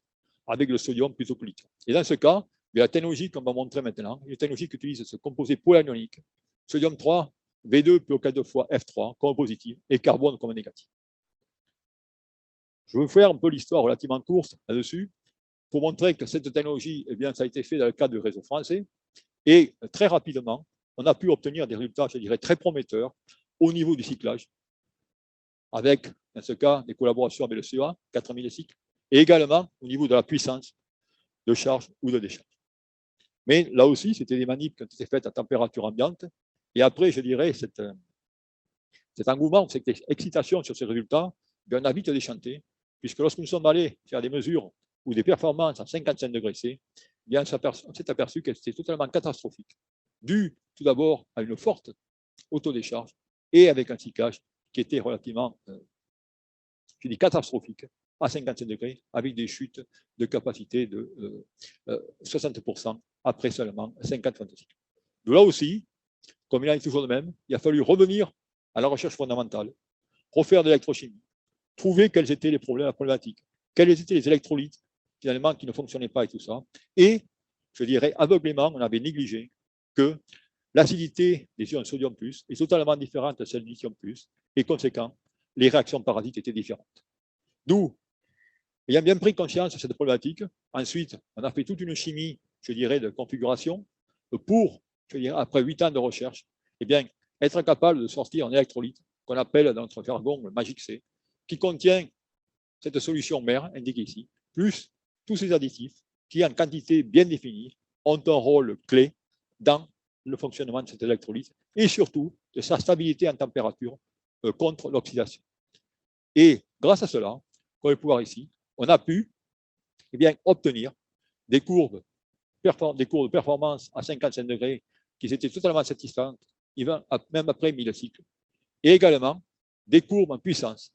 avec le sodium plutôt que le lithium. Et dans ce cas, la technologie qu'on va montrer maintenant, une technologie qui utilise ce composé polanionique, sodium 3, V2 plus 4 fois F3 comme positif et carbone comme négatif. Je vais vous faire un peu l'histoire relativement courte là-dessus pour montrer que cette technologie, eh bien, ça a été fait dans le cadre du réseau français. Et très rapidement, on a pu obtenir des résultats, je dirais, très prometteurs au niveau du cyclage, avec, dans ce cas, des collaborations avec le CEA, 4000 cycles, et également au niveau de la puissance de charge ou de décharge. Mais là aussi, c'était des manips qui ont été faites à température ambiante. Et après, je dirais, cet engouement, cette excitation sur ces résultats, on a vite déchanté, puisque lorsque nous sommes allés faire des mesures ou des performances à 55 degrés C, on s'est aperçu qu'elles étaient totalement catastrophiques, dû tout d'abord à une forte autodécharge et avec un cyclage qui était relativement, je dis catastrophique, à 55 degrés, avec des chutes de capacité de 60% après seulement 50 cycles. Donc là aussi, comme il en est toujours de même, il a fallu revenir à la recherche fondamentale, refaire de l'électrochimie, trouver quels étaient les problèmes, la problématique, quels étaient les électrolytes finalement qui ne fonctionnaient pas et tout ça. Et je dirais aveuglément, on avait négligé que l'acidité des ions sodium plus est totalement différente de celle du lithium plus, et conséquent, les réactions parasites étaient différentes. D'où, ayant bien pris conscience de cette problématique, ensuite, on a fait toute une chimie, je dirais, de configuration pour, je dirais, après 8 ans de recherche, eh bien, être capable de sortir un électrolyte qu'on appelle dans notre jargon le Magic C, qui contient cette solution mère indiquée ici, plus tous ces additifs qui, en quantité bien définie, ont un rôle clé dans le fonctionnement de cet électrolyte et surtout de sa stabilité en température contre l'oxydation. Et grâce à cela, comme le pouvoir ici, on a pu obtenir des courbes de performance à 55 degrés qui étaient totalement satisfaisantes, même après 1000 cycles. Et également des courbes en puissance.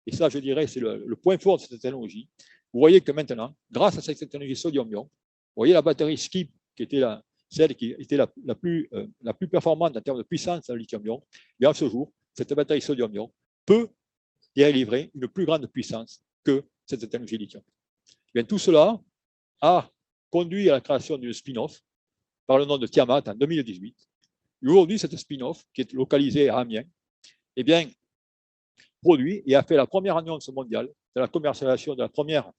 Et ça, je dirais, c'est le point fort de cette technologie. Vous voyez que maintenant, grâce à cette technologie sodium-ion, vous voyez la batterie Skip, qui était celle qui était la plus performante en termes de puissance dans le lithium-ion, et à ce jour, cette batterie sodium-ion peut livrer une plus grande puissance que cette technologie lithium. Bien, tout cela a conduit à la création d'une spin-off par le nom de Tiamat en 2018. Aujourd'hui, cette spin-off, qui est localisée à Amiens, produit et a fait la première annonce mondiale de la commercialisation de la première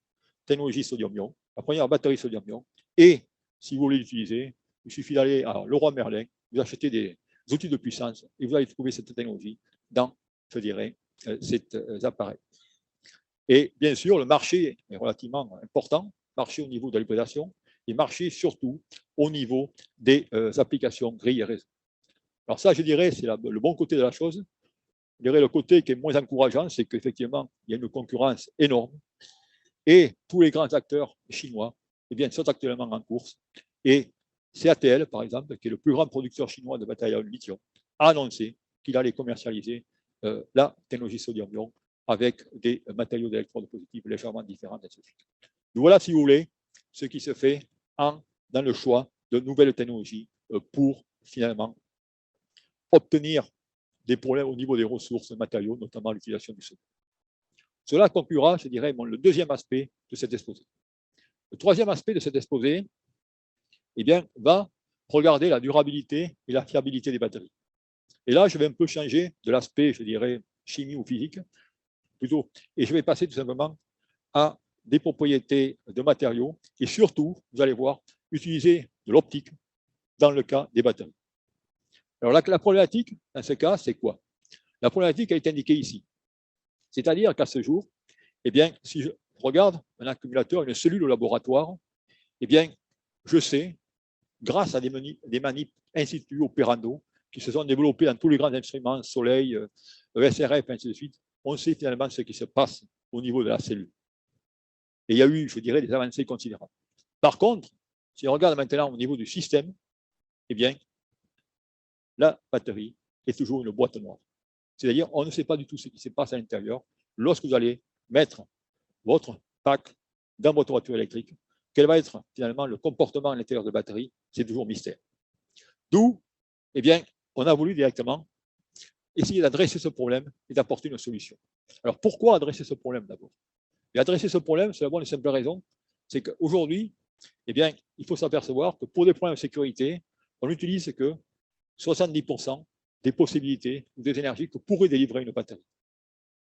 technologie sodium-ion, la première batterie sodium-ion. Et si vous voulez l'utiliser, il suffit d'aller à Leroy Merlin, vous achetez des outils de puissance et vous allez trouver cette technologie dans, je dirais, cet appareil. Et bien sûr, le marché est relativement important, marché au niveau de l'hybridation et marché surtout au niveau des applications grilles et réseaux. Alors ça, je dirais, c'est le bon côté de la chose. Je dirais le côté qui est moins encourageant, c'est qu'effectivement, il y a une concurrence énorme et tous les grands acteurs chinois sont actuellement en course. Et CATL, par exemple, qui est le plus grand producteur chinois de matériaux lithium, a annoncé qu'il allait commercialiser la technologie sodium-ion avec des matériaux d'électrodes positives légèrement différents, etc. Donc voilà, si vous voulez, ce qui se fait dans le choix de nouvelles technologies pour finalement obtenir des problèmes au niveau des ressources, matériaux, notamment l'utilisation du sodium. Cela conclura, je dirais, le deuxième aspect de cet exposé. Le troisième aspect de cet exposé va regarder la durabilité et la fiabilité des batteries. Et là, je vais un peu changer de l'aspect, je dirais, chimie ou physique, plutôt, et je vais passer tout simplement à des propriétés de matériaux et surtout, vous allez voir, utiliser de l'optique dans le cas des batteries. Alors la problématique, dans ce cas, c'est quoi? La problématique a été indiquée ici. C'est-à-dire qu'à ce jour, si je regarde un accumulateur, une cellule au laboratoire, je sais, grâce à des manips in situ opérando, qui se sont développés dans tous les grands instruments, Soleil, ESRF, ainsi de suite, on sait finalement ce qui se passe au niveau de la cellule. Et il y a eu, je dirais, des avancées considérables. Par contre, si on regarde maintenant au niveau du système, la batterie est toujours une boîte noire. C'est-à-dire, on ne sait pas du tout ce qui se passe à l'intérieur lorsque vous allez mettre votre pack dans votre voiture électrique. Quel va être finalement le comportement à l'intérieur de la batterie? C'est toujours mystère. D'où, on a voulu directement essayer d'adresser ce problème et d'apporter une solution. Alors, pourquoi adresser ce problème d'abord? Et adresser ce problème, c'est d'abord une simple raison, c'est qu'aujourd'hui, il faut s'apercevoir que pour des problèmes de sécurité, on n'utilise que 70% des possibilités ou des énergies que pourrait délivrer une batterie.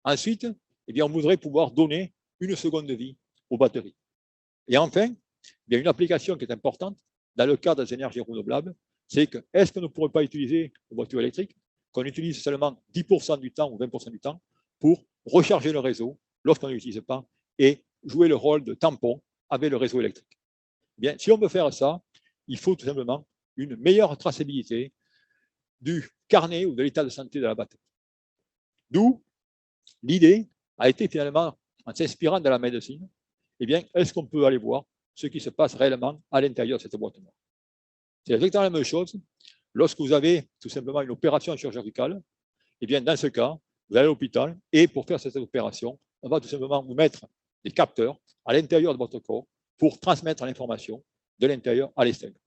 Ensuite, on voudrait pouvoir donner une seconde vie aux batteries. Et enfin, il y a une application qui est importante dans le cadre des énergies renouvelables, c'est que est-ce qu'on ne pourrait pas utiliser une voiture électrique qu'on utilise seulement 10% du temps ou 20% du temps pour recharger le réseau lorsqu'on ne l'utilise pas et jouer le rôle de tampon avec le réseau électrique. Si on veut faire ça, il faut tout simplement une meilleure traçabilité du carnet ou de l'état de santé de la batterie. D'où l'idée a été finalement, en s'inspirant de la médecine, est-ce qu'on peut aller voir ce qui se passe réellement à l'intérieur de cette boîte noire? C'est exactement la même chose lorsque vous avez tout simplement une opération chirurgicale. Dans ce cas, vous allez à l'hôpital et pour faire cette opération, on va tout simplement vous mettre des capteurs à l'intérieur de votre corps pour transmettre l'information de l'intérieur à l'extérieur.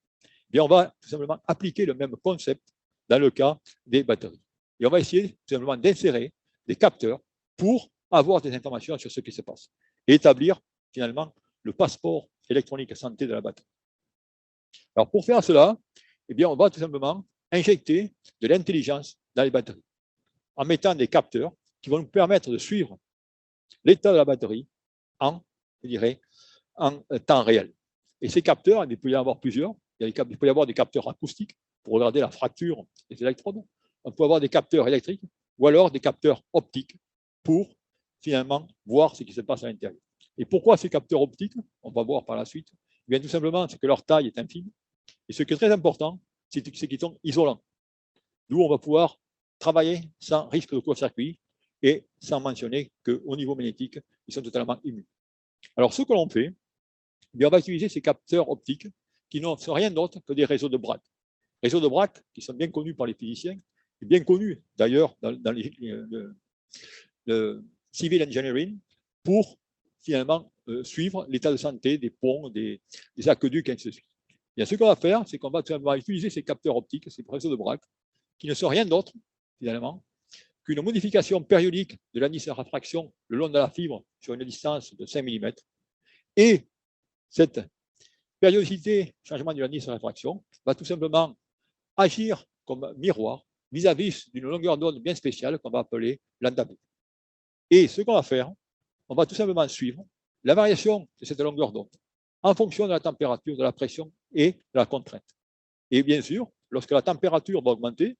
bien, on va tout simplement appliquer le même concept dans le cas des batteries. Et on va essayer tout simplement d'insérer des capteurs pour avoir des informations sur ce qui se passe et établir finalement le passeport électronique santé de la batterie. Alors, pour faire cela, eh bien, on va tout simplement injecter de l'intelligence dans les batteries en mettant des capteurs qui vont nous permettre de suivre l'état de la batterie en, je dirais, en temps réel. Et ces capteurs, il peut y en avoir plusieurs. Il peut y avoir des capteurs acoustiques pour regarder la fracture des électrodes. On peut avoir des capteurs électriques ou alors des capteurs optiques pour finalement voir ce qui se passe à l'intérieur. Et pourquoi ces capteurs optiques? On va voir par la suite. Eh bien, tout simplement, c'est que leur taille est infime. Et ce qui est très important, c'est qu'ils sont isolants. D'où on va pouvoir travailler sans risque de court-circuit et sans mentionner qu'au niveau magnétique, ils sont totalement immunes. Alors, ce que l'on fait, eh bien, on va utiliser ces capteurs optiques qui ne sont rien d'autre que des réseaux de Bragg. Réseaux de Bragg qui sont bien connus par les physiciens, et bien connus d'ailleurs dans le civil engineering pour finalement suivre l'état de santé des ponts, des aqueducs, et ainsi de suite. Et ce qu'on va faire, c'est qu'on va utiliser ces capteurs optiques, ces réseaux de Bragg, qui ne sont rien d'autre, finalement, qu'une modification périodique de l'indice de réfraction le long de la fibre sur une distance de 5 mm. Et cette périodicité, changement de l'indice de réfraction, va tout simplement agir comme miroir vis-à-vis d'une longueur d'onde bien spéciale qu'on va appeler lambda b. Et ce qu'on va faire, on va tout simplement suivre la variation de cette longueur d'onde en fonction de la température, de la pression et de la contrainte. Et bien sûr, lorsque la température va augmenter,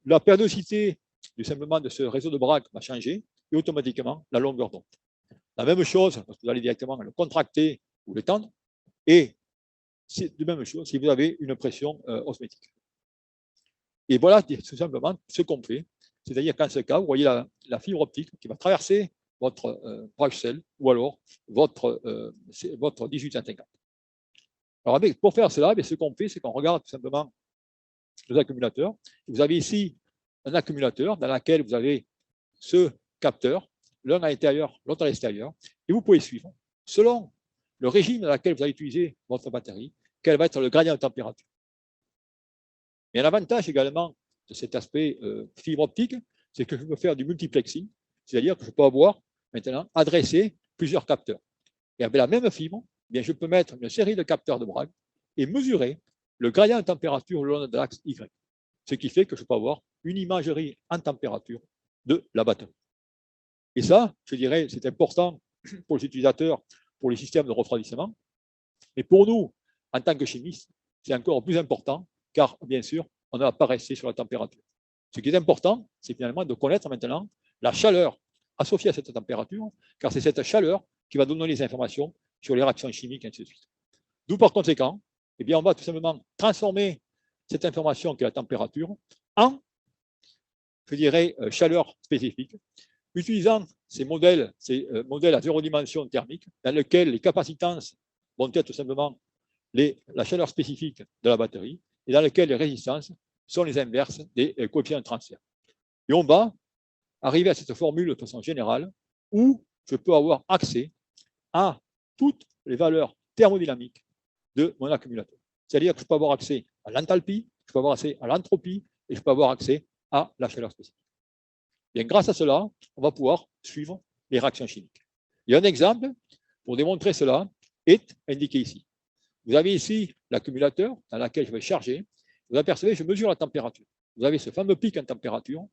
la périodicité simplement de ce réseau de Bragg va changer et automatiquement la longueur d'onde. La même chose, lorsque vous allez directement le contracter ou l'étendre, et c'est la même chose si vous avez une pression osmotique. Et voilà tout simplement ce qu'on fait. C'est-à-dire qu'en ce cas, vous voyez la fibre optique qui va traverser votre Bragg cell ou alors votre 1850. Alors, pour faire cela, ce qu'on fait, c'est qu'on regarde tout simplement les accumulateurs. Vous avez ici un accumulateur dans lequel vous avez ce capteur, l'un à l'intérieur, l'autre à l'extérieur, et vous pouvez suivre, selon le régime dans lequel vous allez utiliser votre batterie, quel va être le gradient de température. Et un avantage également de cet aspect fibre optique, c'est que je peux faire du multiplexing, c'est-à-dire que je peux avoir maintenant adressé plusieurs capteurs. Et avec la même fibre, bien, je peux mettre une série de capteurs de Bragg et mesurer le gradient de température le long de l'axe Y. Ce qui fait que je peux avoir une imagerie en température de la batterie. Et ça, je dirais, c'est important pour les utilisateurs, pour les systèmes de refroidissement. Mais pour nous, en tant que chimistes, c'est encore plus important, car bien sûr, on ne va pas rester sur la température. Ce qui est important, c'est finalement de connaître maintenant la chaleur associée à cette température, car c'est cette chaleur qui va donner les informations sur les réactions chimiques, et ainsi de suite. D'où par conséquent, eh bien, on va tout simplement transformer cette information qui est la température en, je dirais, chaleur spécifique, utilisant ces modèles à zéro dimension thermique, dans lesquels les capacitances vont être tout simplement la chaleur spécifique de la batterie, et dans lesquels les résistances sont les inverses des coefficients de transfert. Et on va arriver à cette formule de façon générale où je peux avoir accès à toutes les valeurs thermodynamiques de mon accumulateur. C'est-à-dire que je peux avoir accès à l'enthalpie, je peux avoir accès à l'entropie et je peux avoir accès à la chaleur spécifique. Et grâce à cela, on va pouvoir suivre les réactions chimiques. Et un exemple pour démontrer cela est indiqué ici. Vous avez ici l'accumulateur dans lequel je vais charger. Vous apercevez, je mesure la température. Vous avez ce fameux pic en température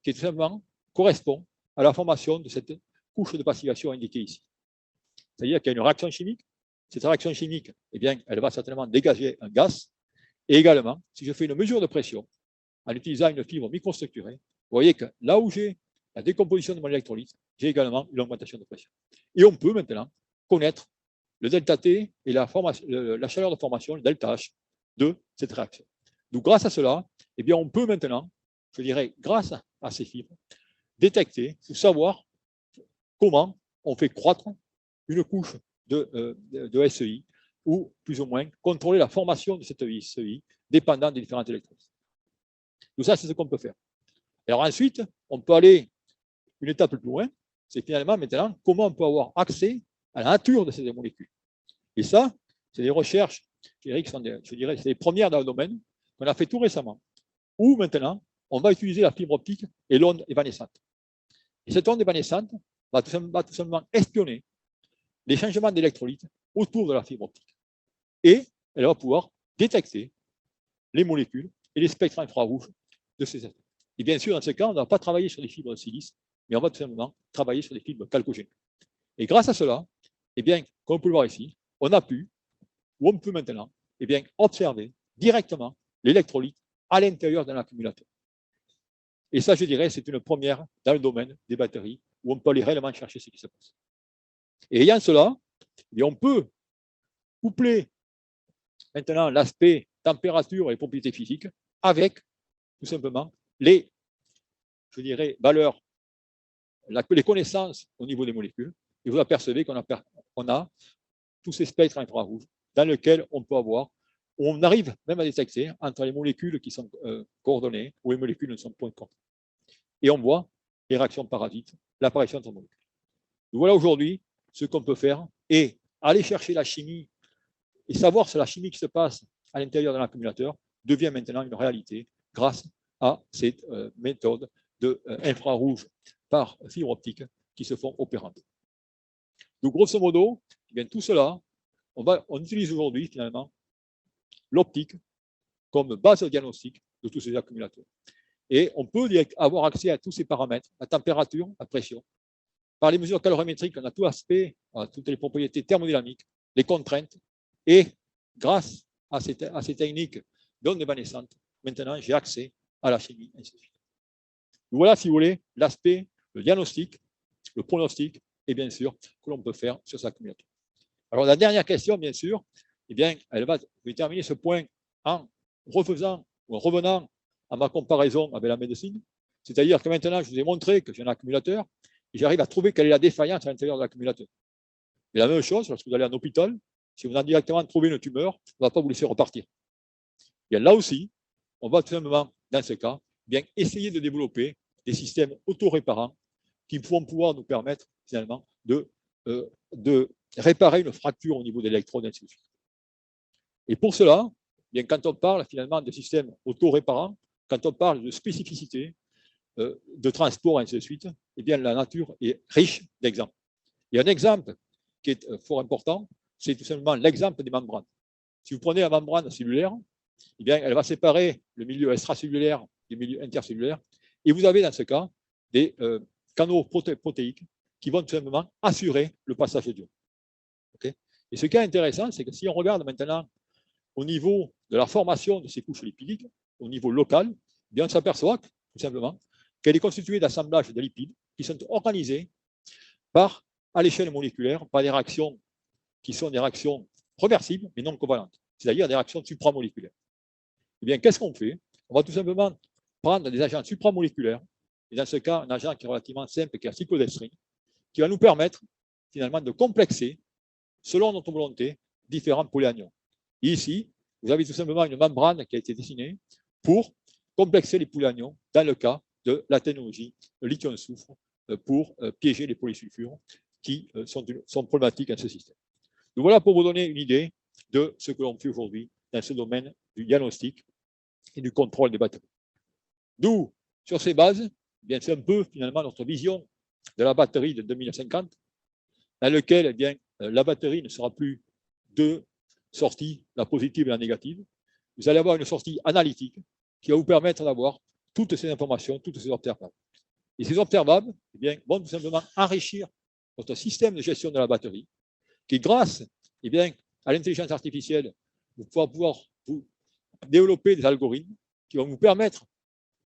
qui tout simplement correspond à la formation de cette couche de passivation indiquée ici. C'est-à-dire qu'il y a une réaction chimique. Cette réaction chimique, eh bien, elle va certainement dégager un gaz. Et également, si je fais une mesure de pression en utilisant une fibre microstructurée, vous voyez que là où j'ai la décomposition de mon électrolyte, j'ai également une augmentation de pression. Et on peut maintenant connaître le delta T et la chaleur de formation, le delta H, de cette réaction. Donc, grâce à cela, eh bien, on peut maintenant, je dirais, grâce à ces fibres, détecter ou savoir comment on fait croître une couche de SEI ou plus ou moins contrôler la formation de cette SEI dépendant des différentes électrolytes. Tout ça, c'est ce qu'on peut faire. Alors ensuite, on peut aller une étape plus loin, c'est finalement maintenant comment on peut avoir accès à la nature de ces molécules. Et ça, c'est des recherches je dirais, c'est les premières dans le domaine qu'on a fait tout récemment, où maintenant, on va utiliser la fibre optique et l'onde évanescente. Et cette onde évanescente va tout simplement espionner les changements d'électrolyte autour de la fibre optique. Et elle va pouvoir détecter les molécules et les spectres infrarouges de ces atomes. Et bien sûr, dans ce cas, on ne va pas travailler sur des fibres de silice, mais on va tout simplement travailler sur des fibres chalcogènes. Et grâce à cela, eh bien, comme on peut le voir ici, on peut maintenant observer directement l'électrolyte à l'intérieur d'un accumulateur. Et ça, je dirais, c'est une première dans le domaine des batteries où on peut aller réellement chercher ce qui se passe. Et ayant cela, eh on peut coupler maintenant l'aspect température et propriétés physiques avec tout simplement les, je dirais, valeurs, les connaissances au niveau des molécules. Et vous apercevez qu'on a tous ces spectres infrarouges dans lesquels on arrive même à détecter entre les molécules qui sont coordonnées ou les molécules ne sont pas coordonnées. Et on voit les réactions parasites, l'apparition de molécules. Donc voilà aujourd'hui ce qu'on peut faire et aller chercher la chimie et savoir si la chimie qui se passe à l'intérieur de l'accumulateur devient maintenant une réalité grâce à cette méthode d'infrarouge par fibre optique qui se font opérantes. Donc grosso modo, eh bien, tout cela, on utilise aujourd'hui finalement l'optique comme base de diagnostic de tous ces accumulateurs. Et on peut avoir accès à tous ces paramètres, la température, la pression. Par les mesures calorimétriques, on a tout aspect, toutes les propriétés thermodynamiques, les contraintes. Et grâce à ces techniques d'ondes évanescentes, maintenant j'ai accès à la chimie, ainsi de suite. Voilà, si vous voulez, l'aspect, le diagnostic, le pronostic, et bien sûr, que l'on peut faire sur cet accumulateur. Alors, la dernière question, bien sûr, eh bien, je vais terminer ce point en revenant à ma comparaison avec la médecine. C'est-à-dire que maintenant, je vous ai montré que j'ai un accumulateur et j'arrive à trouver quelle est la défaillance à l'intérieur de l'accumulateur. Et la même chose, lorsque vous allez en hôpital, si vous avez directement trouvé une tumeur, on ne va pas vous laisser repartir. Et là aussi, on va tout simplement, dans ce cas, bien essayer de développer des systèmes autoréparants qui vont pouvoir nous permettre finalement de réparer une fracture au niveau de l'électrode, ainsi de suite. Et pour cela, bien, quand on parle finalement de systèmes autoréparants, quand on parle de spécificité, de transport, ainsi de suite, eh bien, la nature est riche d'exemples. Et un exemple qui est fort important, c'est tout simplement l'exemple des membranes. Si vous prenez la membrane cellulaire, eh bien, elle va séparer le milieu extracellulaire du milieu intercellulaire. Et vous avez dans ce cas des canaux protéiques qui vont tout simplement assurer le passage d'ions. Okay. Et ce qui est intéressant, c'est que si on regarde maintenant au niveau de la formation de ces couches lipidiques, au niveau local, eh bien, on s'aperçoit tout simplement qu'elle est constituée d'assemblages de lipides qui sont organisés à l'échelle moléculaire par des réactions qui sont des réactions reversibles mais non covalentes, c'est-à-dire des réactions supramoléculaires. Eh bien, qu'est-ce qu'on fait? On va tout simplement prendre des agents supramoléculaires, et dans ce cas, un agent qui est relativement simple, qui est la cyclodextrine, qui va nous permettre finalement de complexer, selon notre volonté, différents polyanions. Et ici, vous avez tout simplement une membrane qui a été dessinée pour complexer les polyanions dans le cas de la technologie lithium-soufre pour piéger les polysulfures qui sont problématiques dans ce système. Donc voilà pour vous donner une idée de ce que l'on fait aujourd'hui dans ce domaine du diagnostic et du contrôle des batteries. D'où, sur ces bases, bien, c'est un peu finalement notre vision de la batterie de 2050, dans laquelle eh bien, la batterie ne sera plus deux sorties, la positive et la négative. Vous allez avoir une sortie analytique qui va vous permettre d'avoir toutes ces informations, toutes ces observables. Et ces observables eh bien, vont tout simplement enrichir votre système de gestion de la batterie, qui grâce eh bien, à l'intelligence artificielle, vous pouvez pouvoir vous développer des algorithmes qui vont vous permettre,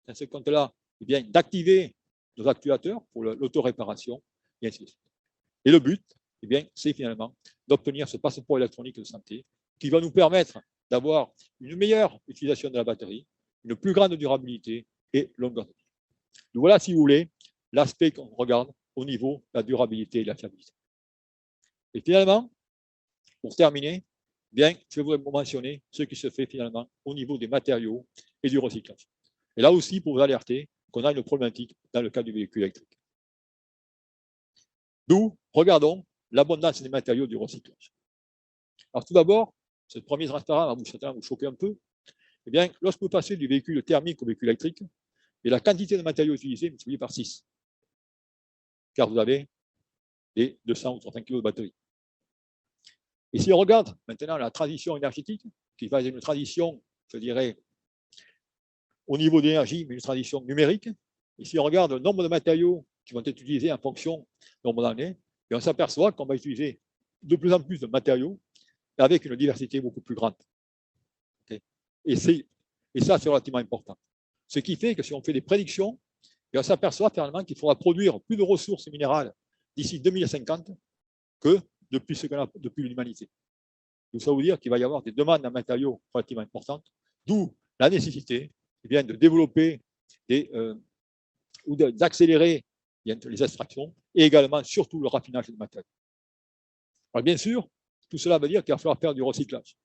dans ce compte-là, eh bien, d'activer nos actuateurs pour l'autoréparation, et ainsi de suite. Et le but, eh bien, c'est finalement d'obtenir ce passeport électronique de santé qui va nous permettre d'avoir une meilleure utilisation de la batterie, une plus grande durabilité et longueur de vie. Donc voilà, si vous voulez, l'aspect qu'on regarde au niveau de la durabilité et de la fiabilité. Et finalement, pour terminer, bien, je voudrais vous mentionner ce qui se fait finalement au niveau des matériaux et du recyclage. Et là aussi, pour vous alerter qu'on a une problématique dans le cas du véhicule électrique. D'où, regardons l'abondance des matériaux du recyclage. Alors tout d'abord, ce premier transparent va vous choquer un peu. Eh bien, lorsque vous passez du véhicule thermique au véhicule électrique, et la quantité de matériaux utilisés multipliée par 6, car vous avez les 200 ou 300 kg de batterie. Et si on regarde maintenant la transition énergétique, qui va être une transition, je dirais, au niveau d'énergie, mais une transition numérique, et si on regarde le nombre de matériaux qui vont être utilisés en fonction du nombre d'années, et on s'aperçoit qu'on va utiliser de plus en plus de matériaux avec une diversité beaucoup plus grande. Okay. Et ça, c'est relativement important. Ce qui fait que si on fait des prédictions, et on s'aperçoit finalement qu'il faudra produire plus de ressources minérales d'ici 2050 que depuis l'humanité. Donc ça veut dire qu'il va y avoir des demandes en matériaux relativement importantes, d'où la nécessité de développer ou d'accélérer les extractions et également surtout le raffinage des matériaux. Alors bien sûr, tout cela veut dire qu'il va falloir faire du recyclage.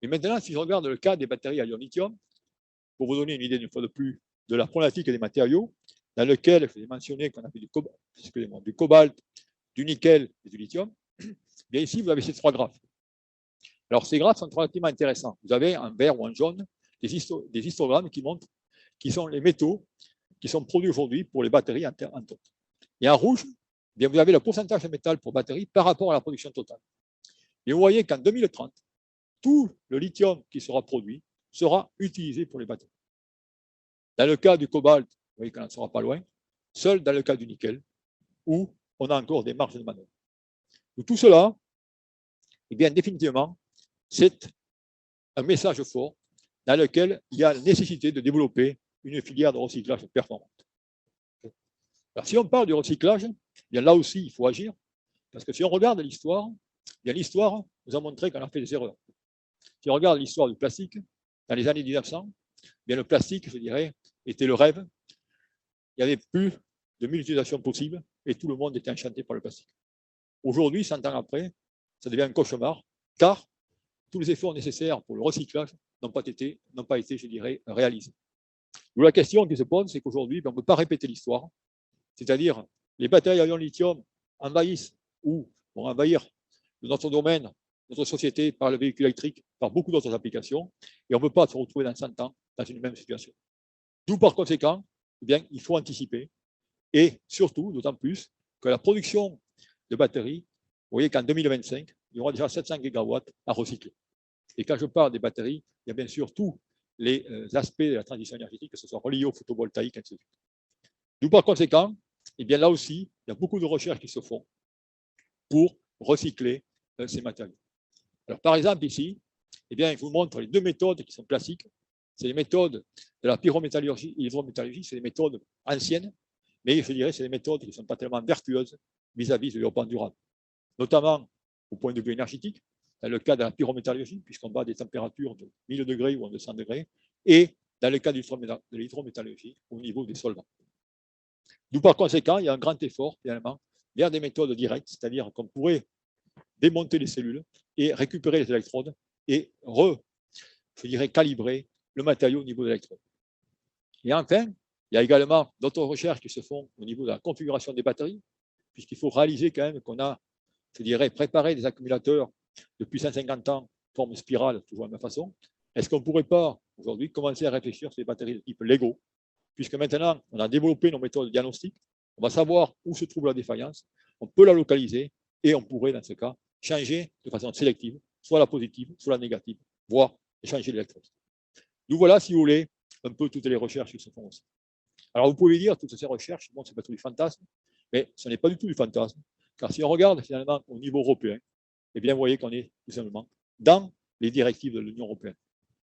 Et maintenant, si je regarde le cas des batteries à ion lithium, pour vous donner une idée une fois de plus de la problématique des matériaux, dans lequel je vous ai mentionné qu'on avait du cobalt, du nickel et du lithium, bien ici, vous avez ces trois graphes. Alors, ces graphes sont relativement intéressants. Vous avez en vert ou en jaune des histogrammes qui montrent qui sont les métaux qui sont produits aujourd'hui pour les batteries en tonnes. Et en rouge, bien, vous avez le pourcentage de métal pour batterie par rapport à la production totale. Et vous voyez qu'en 2030, tout le lithium qui sera produit sera utilisé pour les batteries. Dans le cas du cobalt, vous voyez qu'on n'en sera pas loin, seul dans le cas du nickel, où on a encore des marges de manœuvre. Donc, tout cela, eh bien, définitivement, c'est un message fort dans lequel il y a la nécessité de développer une filière de recyclage performante. Alors, si on parle du recyclage, eh bien là aussi, il faut agir, parce que si on regarde l'histoire, l'histoire nous a montré qu'on a fait des erreurs. Si on regarde l'histoire du plastique, dans les années 1900, eh bien le plastique, je dirais, était le rêve. Il n'y avait plus de 1000 utilisations possibles et tout le monde était enchanté par le plastique. Aujourd'hui, 100 ans après, ça devient un cauchemar, car tous les efforts nécessaires pour le recyclage n'ont pas été, je dirais, réalisés. Donc, la question qui se pose, c'est qu'aujourd'hui, on ne peut pas répéter l'histoire, c'est-à-dire les batteries à ion lithium envahissent ou vont envahir notre domaine, notre société par le véhicule électrique, par beaucoup d'autres applications, et on ne peut pas se retrouver dans 100 ans dans une même situation. D'où par conséquent, eh bien, il faut anticiper, et surtout, d'autant plus, que la production de batteries, vous voyez qu'en 2025, il y aura déjà 700 gigawatts à recycler. Et quand je parle des batteries, il y a bien sûr tous les aspects de la transition énergétique, que ce soit relié au photovoltaïque, etc. D'où par conséquent, eh bien là aussi, il y a beaucoup de recherches qui se font pour recycler ces matériaux. Alors, par exemple, ici, eh bien, je vous montre les deux méthodes qui sont classiques. C'est les méthodes de la pyrométallurgie et l'hydrométallurgie, c'est des méthodes anciennes, mais je dirais que c'est des méthodes qui ne sont pas tellement vertueuses vis-à-vis du développement durable, notamment au point de vue énergétique, dans le cas de la pyrométallurgie, puisqu'on va à des températures de 1000 degrés ou de 100 degrés, et dans le cas de l'hydrométallurgie, au niveau des solvants. D'où par conséquent, il y a un grand effort, finalement, vers des méthodes directes, c'est-à-dire qu'on pourrait démonter les cellules et récupérer les électrodes et je dirais, calibrer le matériau au niveau de l'électrode. Et enfin, il y a également d'autres recherches qui se font au niveau de la configuration des batteries, puisqu'il faut réaliser quand même qu'on a, je dirais, préparé des accumulateurs depuis 150 ans, forme spirale, toujours de la même façon. Est-ce qu'on ne pourrait pas, aujourd'hui, commencer à réfléchir sur des batteries de type Lego, puisque maintenant, on a développé nos méthodes de diagnostic, on va savoir où se trouve la défaillance, on peut la localiser, et on pourrait, dans ce cas, changer de façon sélective, soit la positive, soit la négative, voire changer l'électrode. Donc voilà, si vous voulez, un peu toutes les recherches qui se font aussi. Alors vous pouvez dire, toutes ces recherches, bon, c'est pas tout du fantasme, mais ce n'est pas du tout du fantasme, car si on regarde finalement au niveau européen, eh bien vous voyez qu'on est tout simplement dans les directives de l'Union européenne.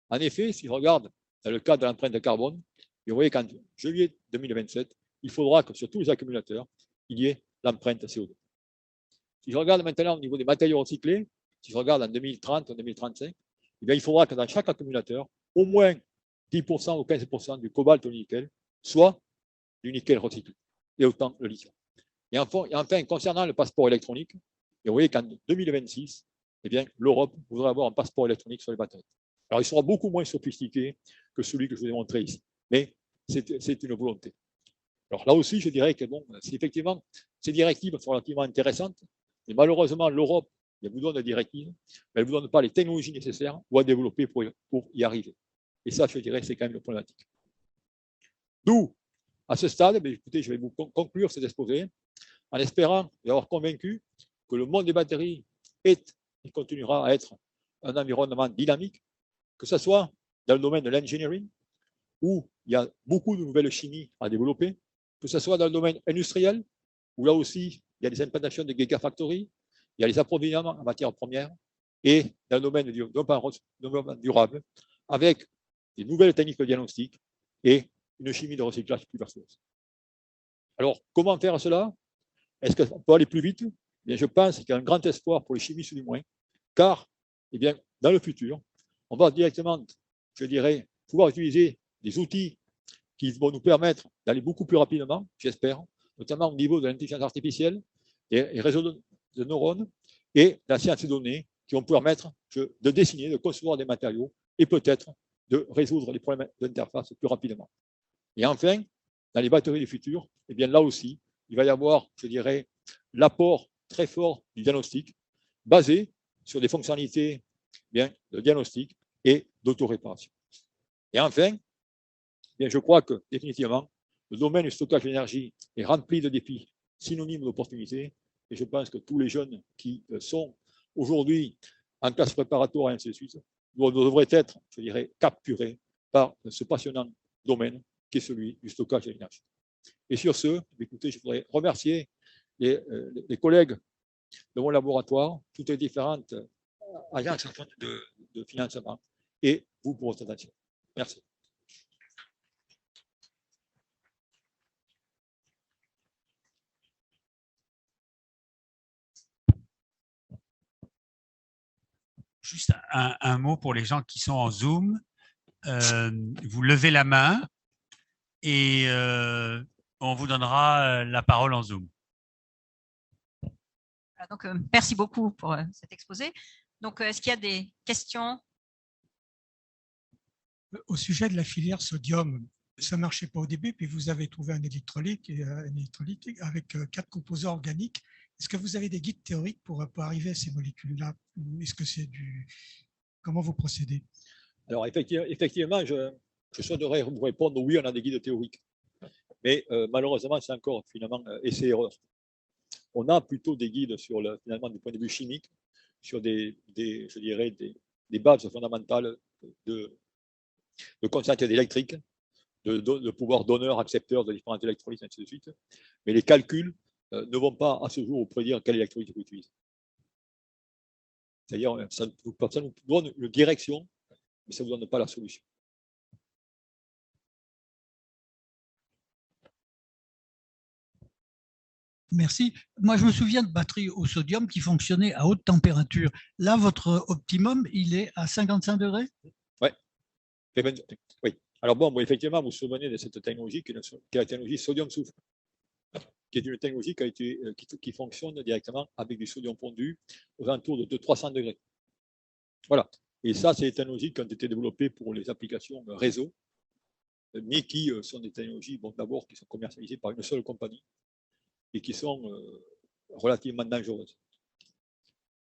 En effet, si on regarde dans le cas de l'empreinte de carbone, vous voyez qu'en juillet 2027, il faudra que sur tous les accumulateurs, il y ait l'empreinte CO2. Si je regarde maintenant au niveau des matériaux recyclés, si je regarde en 2030 ou 2035, eh bien, il faudra que dans chaque accumulateur, au moins 10% ou 15% du cobalt ou du nickel soit du nickel recyclé, et autant le lithium. Et enfin, concernant le passeport électronique, vous voyez qu'en 2026, eh bien, l'Europe voudrait avoir un passeport électronique sur les batteries. Alors, il sera beaucoup moins sophistiqué que celui que je vous ai montré ici, mais c'est une volonté. Alors là aussi, je dirais que bon, effectivement, ces directives sont relativement intéressantes, mais malheureusement, l'Europe elle vous donne des directives, mais elle ne vous donne pas les technologies nécessaires ou à développer pour y arriver. Et ça, je dirais, c'est quand même le problématique. D'où, à ce stade, écoutez, je vais vous conclure cet exposé en espérant et avoir convaincu que le monde des batteries est et continuera à être un environnement dynamique, que ce soit dans le domaine de l'engineering, où il y a beaucoup de nouvelles chimies à développer, que ce soit dans le domaine industriel, où là aussi, il y a des implantations de gigafactories, il y a les approvisionnements en matières premières, et dans le domaine du développement durable, avec des nouvelles techniques de diagnostic et une chimie de recyclage plus vertueuse. Alors, comment faire cela? Est-ce qu'on peut aller plus vite? Bien, je pense qu'il y a un grand espoir pour les chimistes du moins, car bien, dans le futur, on va directement, je dirais, pouvoir utiliser des outils qui vont nous permettre d'aller beaucoup plus rapidement, j'espère, notamment au niveau de l'intelligence artificielle, des réseaux de neurones et de la science des données qui vont permettre de dessiner, de concevoir des matériaux et peut-être de résoudre les problèmes d'interface plus rapidement. Et enfin, dans les batteries du futur, eh bien là aussi, il va y avoir, je dirais, l'apport très fort du diagnostic basé sur des fonctionnalités bien, de diagnostic et d'autoréparation. Et enfin, bien, je crois que définitivement, le domaine du stockage d'énergie est rempli de défis synonymes d'opportunités. Et je pense que tous les jeunes qui sont aujourd'hui en classe préparatoire et ainsi de suite devraient être, je dirais, capturés par ce passionnant domaine qui est celui du stockage d'énergie. Et sur ce, écoutez, je voudrais remercier les collègues de mon laboratoire, toutes les différentes agences de financement, et vous pour votre attention. Merci. Juste un mot pour les gens qui sont en Zoom. Vous levez la main et on vous donnera la parole en Zoom. Donc, merci beaucoup pour cet exposé. Donc, est-ce qu'il y a des questions? Au sujet de la filière sodium, ça ne marchait pas au début, puis vous avez trouvé un électrolyte avec 4 composants organiques. Est-ce que vous avez des guides théoriques pour arriver à ces molécules-là? Est-ce que c'est Comment vous procédez? Alors, effectivement, je souhaiterais vous répondre oui, on a des guides théoriques. Mais malheureusement, c'est encore finalement essai-erreur. On a plutôt des guides finalement du point de vue chimique, sur je dirais, des bases fondamentales de quantité électrique, de pouvoir donneur-accepteur de différents électrolytes, ainsi de suite. Mais les calculs ne vont pas à ce jour prédire quel électrolyte vous utilisez. C'est-à-dire, ça nous donne une direction, mais ça ne vous donne pas la solution. Merci. Moi, je me souviens de batteries au sodium qui fonctionnaient à haute température. Là, votre optimum, il est à 55 degrés? Oui. Alors bon, effectivement, vous vous souvenez de cette technologie qui est la technologie sodium-soufre, qui est une technologie qui fonctionne directement avec du sodium fondu aux alentours de 300 degrés. Voilà. Et ça, c'est des technologies qui ont été développées pour les applications réseau, mais qui sont des technologies, bon, d'abord, qui sont commercialisées par une seule compagnie et qui sont relativement dangereuses.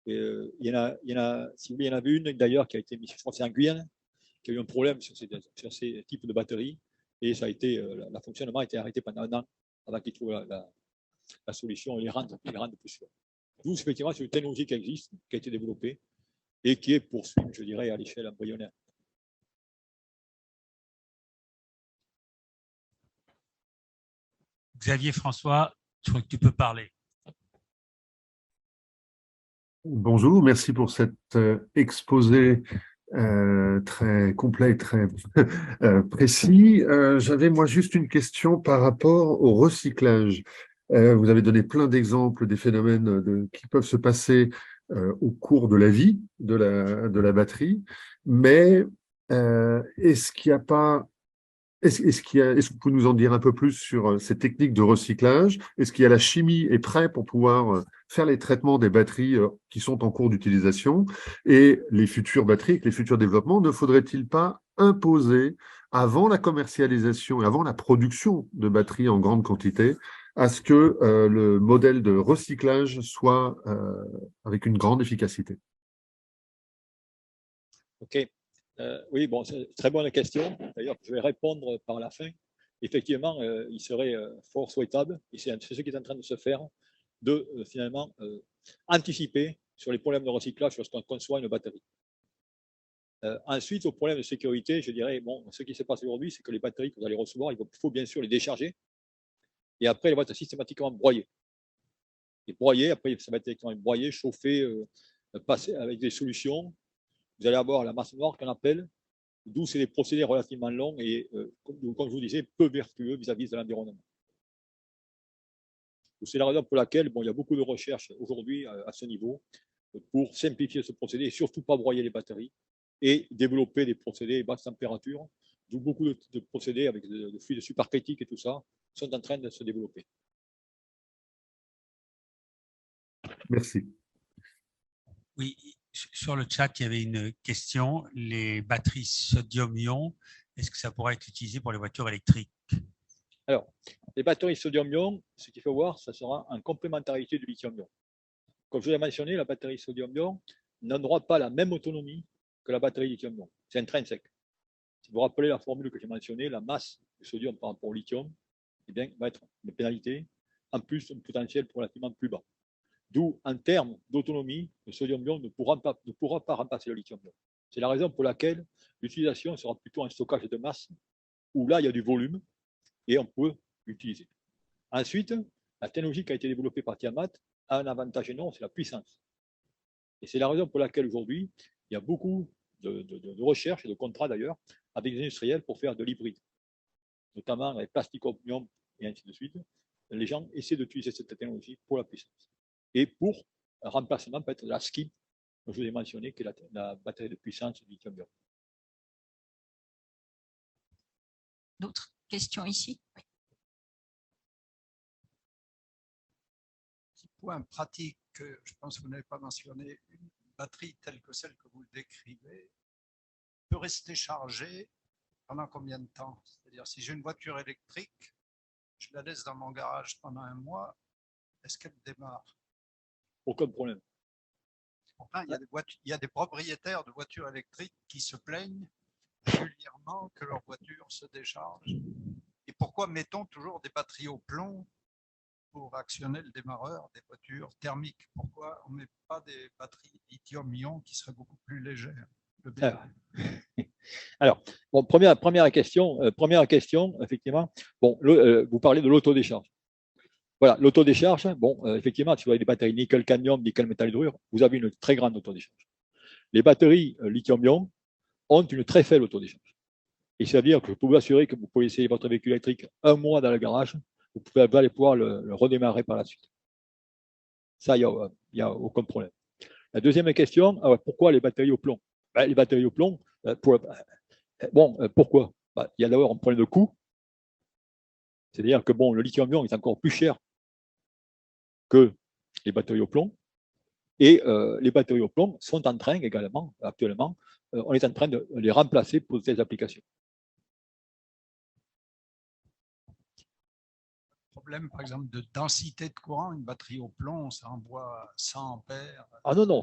Et, il y en a, si vous voulez, il y en avait une d'ailleurs qui a été mise, je crois que c'est en Guyane, qui a eu un problème sur ces types de batteries, et ça a été, le fonctionnement a été arrêté pendant un an avant qu'ils trouvent la solution et les rendent plus sûrs. D'où, effectivement, c'est une technologie qui existe, qui a été développée et qui est poursuivie, je dirais, à l'échelle embryonnaire. Xavier François, je crois que tu peux parler. Bonjour, merci pour cet exposé très complet, très précis. J'avais moi juste une question par rapport au recyclage. Vous avez donné plein d'exemples des phénomènes qui peuvent se passer au cours de la vie de la batterie, mais est-ce qu'il n'y a pas est-ce que vous pouvez nous en dire un peu plus sur ces techniques de recyclage? Est-ce qu'il y a la chimie est prête pour pouvoir faire les traitements des batteries qui sont en cours d'utilisation? Et les futures batteries, avec les futurs développements, ne faudrait-il pas imposer, avant la commercialisation et avant la production de batteries en grande quantité, à ce que le modèle de recyclage soit avec une grande efficacité? OK. Oui, bon, c'est une très bonne question. D'ailleurs, je vais répondre par la fin. Effectivement, il serait fort souhaitable, et c'est ce qui est en train de se faire, de finalement anticiper sur les problèmes de recyclage lorsqu'on conçoit une batterie. Ensuite, au problème de sécurité, je dirais, bon, ce qui se passe aujourd'hui, c'est que les batteries que vous allez recevoir, il faut bien sûr les décharger, et après, elles vont être systématiquement broyées. Et broyées, après, ça va être broyé, chauffé, passé avec des solutions. Vous allez avoir la masse noire qu'on appelle, d'où c'est des procédés relativement longs et, comme je vous disais, peu vertueux vis-à-vis de l'environnement. C'est la raison pour laquelle il y a beaucoup de recherches aujourd'hui à ce niveau pour simplifier ce procédé et surtout pas broyer les batteries et développer des procédés basse température, d'où beaucoup de procédés avec de fluides supercritiques et tout ça sont en train de se développer. Merci. Oui, sur le chat, il y avait une question. Les batteries sodium-ion, est-ce que ça pourrait être utilisé pour les voitures électriques? Alors, les batteries sodium-ion, ce qu'il faut voir, ça sera en complémentarité du lithium-ion. Comme je l'ai mentionné, la batterie sodium-ion n'aura pas la même autonomie que la batterie lithium-ion. C'est intrinsèque. Si vous vous rappelez la formule que j'ai mentionnée, la masse du sodium par rapport au lithium, eh bien, va être une pénalité, en plus un potentiel relativement plus bas. D'où, en termes d'autonomie, le sodium-ion ne pourra pas remplacer le lithium-ion. C'est la raison pour laquelle l'utilisation sera plutôt un stockage de masse, où là, il y a du volume, et on peut l'utiliser. Ensuite, la technologie qui a été développée par Tiamat a un avantage énorme, c'est la puissance. Et c'est la raison pour laquelle aujourd'hui, il y a beaucoup de recherches et de contrats d'ailleurs avec des industriels pour faire de l'hybride, notamment avec plasticonium et ainsi de suite. Les gens essaient d'utiliser cette technologie pour la puissance. Et pour un remplacement, peut-être la SKIP, que je vous ai mentionné, qui est la batterie de puissance du lithium-ion. D'autres questions ici? Oui. Petit point pratique que je pense que vous n'avez pas mentionné, une batterie telle que celle que vous le décrivez peut rester chargée pendant combien de temps? C'est-à-dire, si j'ai une voiture électrique, je la laisse dans mon garage pendant un mois, est-ce qu'elle démarre? Aucun problème. Enfin, il y a des propriétaires de voitures électriques qui se plaignent régulièrement que leur voiture se décharge. Et pourquoi mettons toujours des batteries au plomb pour actionner le démarreur des voitures thermiques? Pourquoi on ne met pas des batteries lithium-ion qui seraient beaucoup plus légères? Alors, bon, première question, effectivement. Bon, vous parlez de l'autodécharge. Voilà, l'autodécharge, bon, effectivement, si vous avez des batteries nickel-cadmium, nickel-métal hydrure, vous avez une très grande autodécharge. Les batteries lithium-ion ont une très faible autodécharge. Et c'est-à-dire que je peux vous assurer que vous pouvez essayer votre véhicule électrique un mois dans le garage, vous pouvez aller pouvoir le redémarrer par la suite. Ça, il n'y a aucun problème. La deuxième question, pourquoi les batteries au plomb? Les batteries au plomb, pourquoi? Il y a d'abord un problème de coût. C'est-à-dire que bon, le lithium-ion est encore plus cher que les batteries au plomb. Et les batteries au plomb sont en train également, actuellement, on est en train de les remplacer pour ces applications. Problème, par exemple, de densité de courant, une batterie au plomb, ça envoie 100 ampères. Ah non,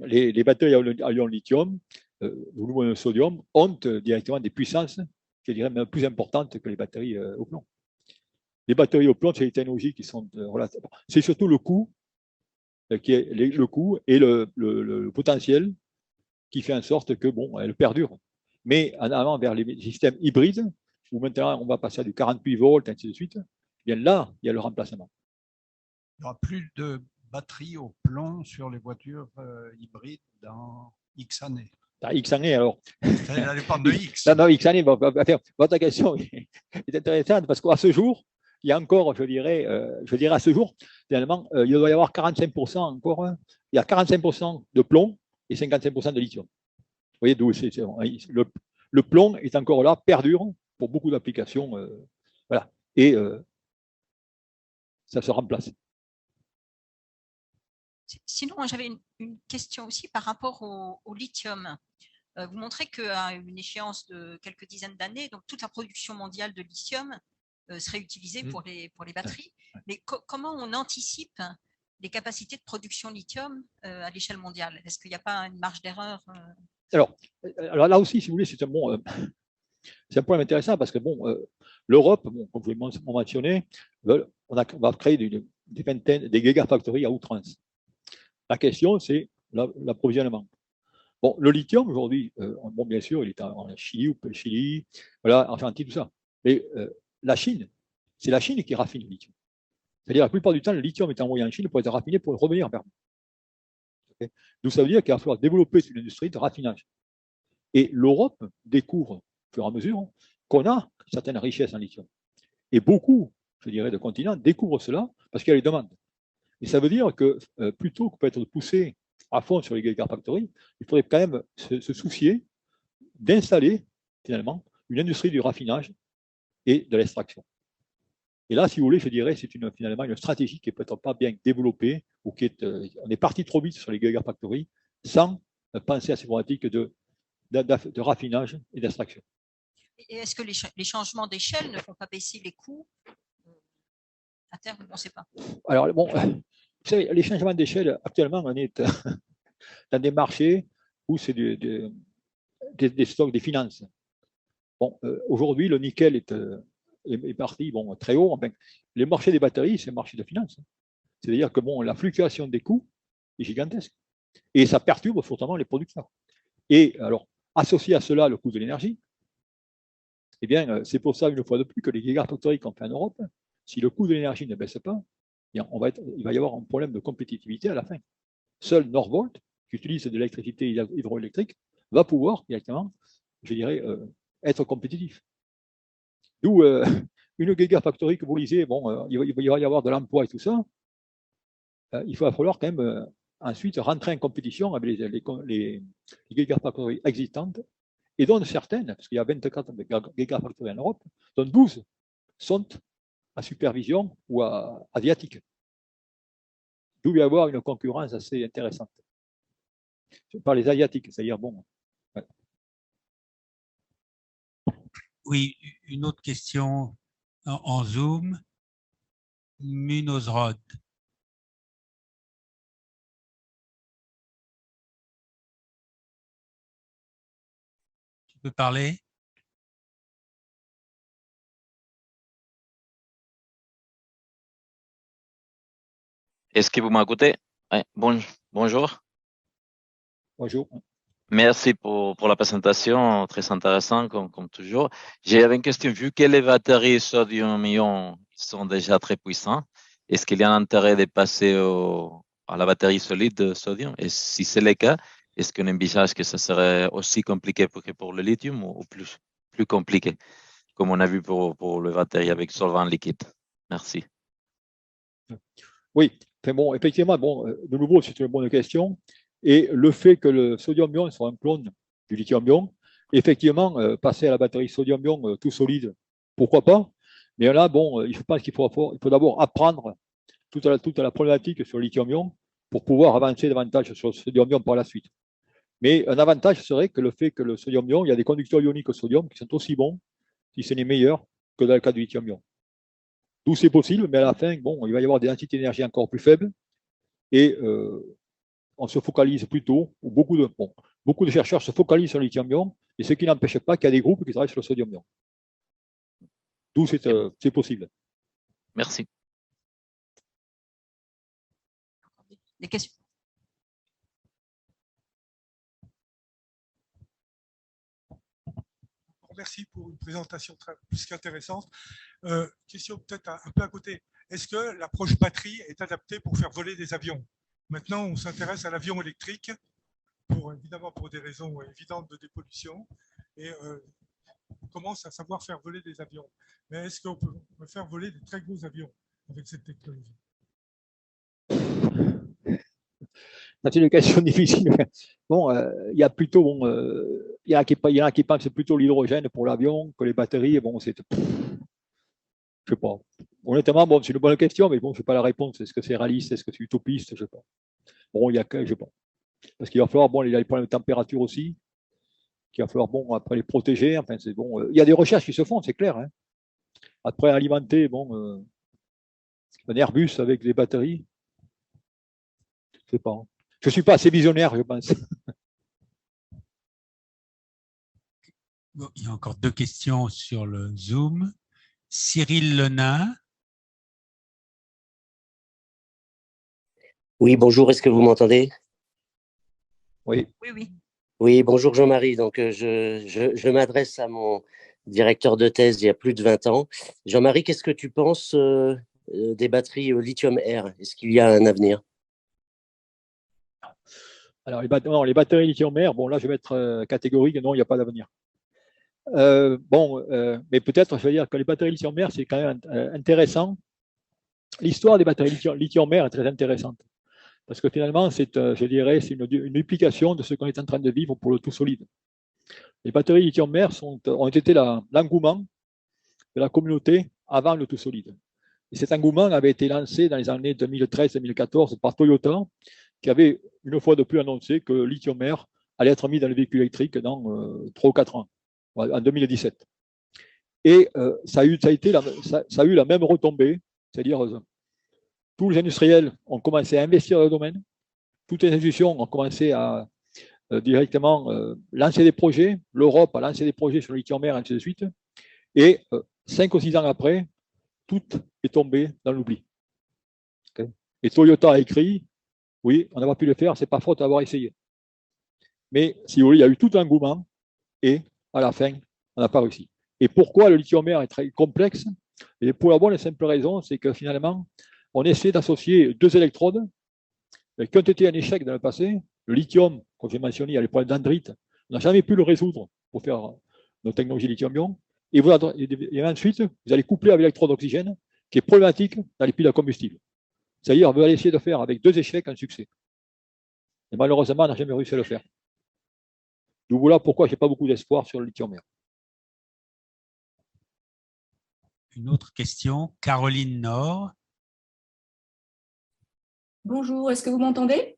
les batteries à ion lithium, ou le sodium, ont directement des puissances, je dirais même plus importantes que les batteries au plomb. Les batteries au plomb, c'est des technologies qui sont relatives. C'est surtout le coût, qui est le coût et le potentiel qui fait en sorte que bon, elles perdurent. Mais en allant vers les systèmes hybrides, où maintenant on va passer à du 48 volts, ainsi de suite, bien là, il y a le remplacement. Il n'y aura plus de batteries au plomb sur les voitures hybrides dans X années. Dans X années, alors. Ça dépend de X. Non, X années, votre question est intéressante parce qu'à ce jour, il y a encore, je dirais à ce jour, finalement, il doit y avoir 45% encore. Il y a 45% de plomb et 55% de lithium. Vous voyez d'où c'est. Le plomb est encore là, perdure pour beaucoup d'applications. Voilà. Et ça se remplace. Sinon, j'avais une question aussi par rapport au lithium. Vous montrez qu'à une échéance de quelques dizaines d'années, donc toute la production mondiale de lithium serait utilisée pour les batteries. Mais comment on anticipe les capacités de production lithium à l'échelle mondiale? Est-ce qu'il n'y a pas une marge d'erreur? Alors là aussi, si vous voulez, c'est un point intéressant parce que l'Europe, comme je l'ai mentionné, on va créer des vingtaines, des gigafactories à outrance. La question, c'est l'approvisionnement. Bon, le lithium, aujourd'hui, bien sûr, il est en Chili, ou Chili, voilà, Argentine, tout ça. Mais la Chine, c'est la Chine qui raffine le lithium. C'est-à-dire, la plupart du temps, le lithium est envoyé en Chine pour être raffiné pour revenir vers nous. Okay. Donc, ça veut dire qu'il va falloir développer une industrie de raffinage. Et l'Europe découvre, au fur et à mesure, qu'on a certaines richesses en lithium. Et beaucoup, je dirais, de continents découvrent cela parce qu'il y a les demandes. Et ça veut dire que plutôt que peut-être de pousser à fond sur les gigafactories, il faudrait quand même se soucier d'installer, finalement, une industrie du raffinage et de l'extraction. Et là, si vous voulez, je dirais, c'est finalement une stratégie qui n'est peut-être pas bien développée ou on est parti trop vite sur les gigafactories sans penser à ces problématiques de raffinage et d'extraction. Et est-ce que les changements d'échelle ne font pas baisser les coûts à terme? On ne sait pas. Alors, bon, vous savez, les changements d'échelle, actuellement, on est dans des marchés où c'est des stocks, des finances. Bon, aujourd'hui, le nickel est parti très haut. Enfin, les marchés des batteries, c'est un marché de finances. C'est-à-dire que la fluctuation des coûts est gigantesque. Et ça perturbe fortement les producteurs. Et alors, associé à cela le coût de l'énergie, eh bien, c'est pour ça, une fois de plus, que les gigafactories qu'on fait en Europe, si le coût de l'énergie ne baisse pas, il va y avoir un problème de compétitivité à la fin. Seul Northvolt, qui utilise de l'électricité hydroélectrique, va pouvoir directement, je dirais, être compétitif. D'où une gigafactory que vous lisez, il va y avoir de l'emploi et tout ça. Il va falloir quand même ensuite rentrer en compétition avec les gigafactories existantes, et dont certaines, parce qu'il y a 24 gigafactories en Europe, dont 12 sont à supervision ou asiatique. D'où il va y avoir une concurrence assez intéressante. Par les asiatiques, c'est-à-dire ouais. Oui, une autre question en Zoom. Munosrod. Tu peux parler? Est-ce que vous m'écoutez? Ouais, bonjour. Bonjour. Merci pour la présentation, très intéressant comme toujours. J'avais une question, vu que les batteries sodium-ion sont déjà très puissantes, est-ce qu'il y a un intérêt de passer à la batterie solide de sodium? Et si c'est le cas, est-ce qu'on envisage que ça serait aussi compliqué que pour le lithium ou plus compliqué, comme on a vu pour les batteries avec solvant liquide? Merci. Oui, enfin, effectivement, de nouveau, c'est une bonne question. Et le fait que le sodium-ion soit un clone du lithium-ion, effectivement, passer à la batterie sodium-ion tout solide, pourquoi pas? Mais là, je pense qu'il faut d'abord apprendre toute la problématique sur le lithium-ion pour pouvoir avancer davantage sur le sodium-ion par la suite. Mais un avantage serait que le fait que le sodium-ion, il y a des conducteurs ioniques au sodium qui sont aussi bons, si ce n'est meilleur, que dans le cas du lithium-ion. D'où c'est possible, mais à la fin, il va y avoir des densités d'énergie encore plus faibles et on se focalise plutôt, ou beaucoup de chercheurs se focalisent sur le lithium-ion, et ce qui n'empêche pas qu'il y a des groupes qui travaillent sur le sodium-ion. D'où c'est possible. Merci. Des questions? Merci pour une présentation plus qu'intéressante. Question peut-être un peu à côté. Est-ce que l'approche batterie est adaptée pour faire voler des avions? Maintenant, on s'intéresse à l'avion électrique, évidemment pour des raisons évidentes de dépollution, et on commence à savoir faire voler des avions. Mais est-ce qu'on peut faire voler des très gros avions avec cette technologie? C'est une question difficile. Il y a plutôt, il y en a qui pensent plutôt l'hydrogène pour l'avion que les batteries. Je sais pas. Honnêtement, c'est une bonne question, mais je ne sais pas la réponse. Est-ce que c'est réaliste? Est-ce que c'est utopiste? Je ne sais pas. Je sais pas. Parce qu'il va falloir, il y a les problèmes de température aussi, qu'il va falloir, après les protéger. Enfin, c'est il y a des recherches qui se font, c'est clair. Hein. Après, alimenter, Un Airbus avec des batteries. Je ne sais pas. Je ne suis pas assez visionnaire, je pense. Bon, il y a encore 2 questions sur le Zoom. Cyril Lenain. Oui, bonjour, est-ce que vous m'entendez? Oui. Oui, oui. Oui, bonjour Jean-Marie. Donc, je m'adresse à mon directeur de thèse il y a plus de 20 ans. Jean-Marie, qu'est-ce que tu penses des batteries au lithium-air? Est-ce qu'il y a un avenir? Alors, les batteries lithium-air, bon, là, je vais être catégorique, non, il n'y a pas d'avenir. Mais peut-être, je veux dire que les batteries lithium-air, c'est quand même intéressant. L'histoire des batteries lithium-air est très intéressante. Parce que finalement, je dirais, c'est une duplication de ce qu'on est en train de vivre pour le tout solide. Les batteries lithium-air ont été l'engouement de la communauté avant le tout solide. Et cet engouement avait été lancé dans les années 2013-2014 par Toyota, qui avait une fois de plus annoncé que le lithium-air allait être mis dans les véhicules électriques dans 3 ou 4 ans, en 2017. Et ça a eu la même retombée, c'est-à-dire tous les industriels ont commencé à investir dans le domaine, toutes les institutions ont commencé à directement lancer des projets, l'Europe a lancé des projets sur le lithium-air, ainsi de suite, et 5 ou 6 ans après, tout est tombé dans l'oubli. Okay. Et Toyota a écrit, oui, on n'a pas pu le faire, c'est pas faute d'avoir essayé. Mais si vous voulez, il y a eu tout un engouement, et à la fin, on n'a pas réussi. Et pourquoi le lithium-air est très complexe? Et pour la bonne et simple raison, c'est que finalement, on essaie d'associer 2 électrodes qui ont été un échec dans le passé. Le lithium, comme j'ai mentionné, il y a les problèmes d'andrite. On n'a jamais pu le résoudre pour faire nos technologies lithium-ion. Et ensuite, vous allez coupler avec l'électrode d'oxygène, qui est problématique dans les piles à combustible. C'est-à-dire, vous allez essayer de faire avec 2 échecs un succès. Et malheureusement, on n'a jamais réussi à le faire. Donc voilà pourquoi je n'ai pas beaucoup d'espoir sur le lithium-air. Une autre question, Caroline Nord. Bonjour, est-ce que vous m'entendez?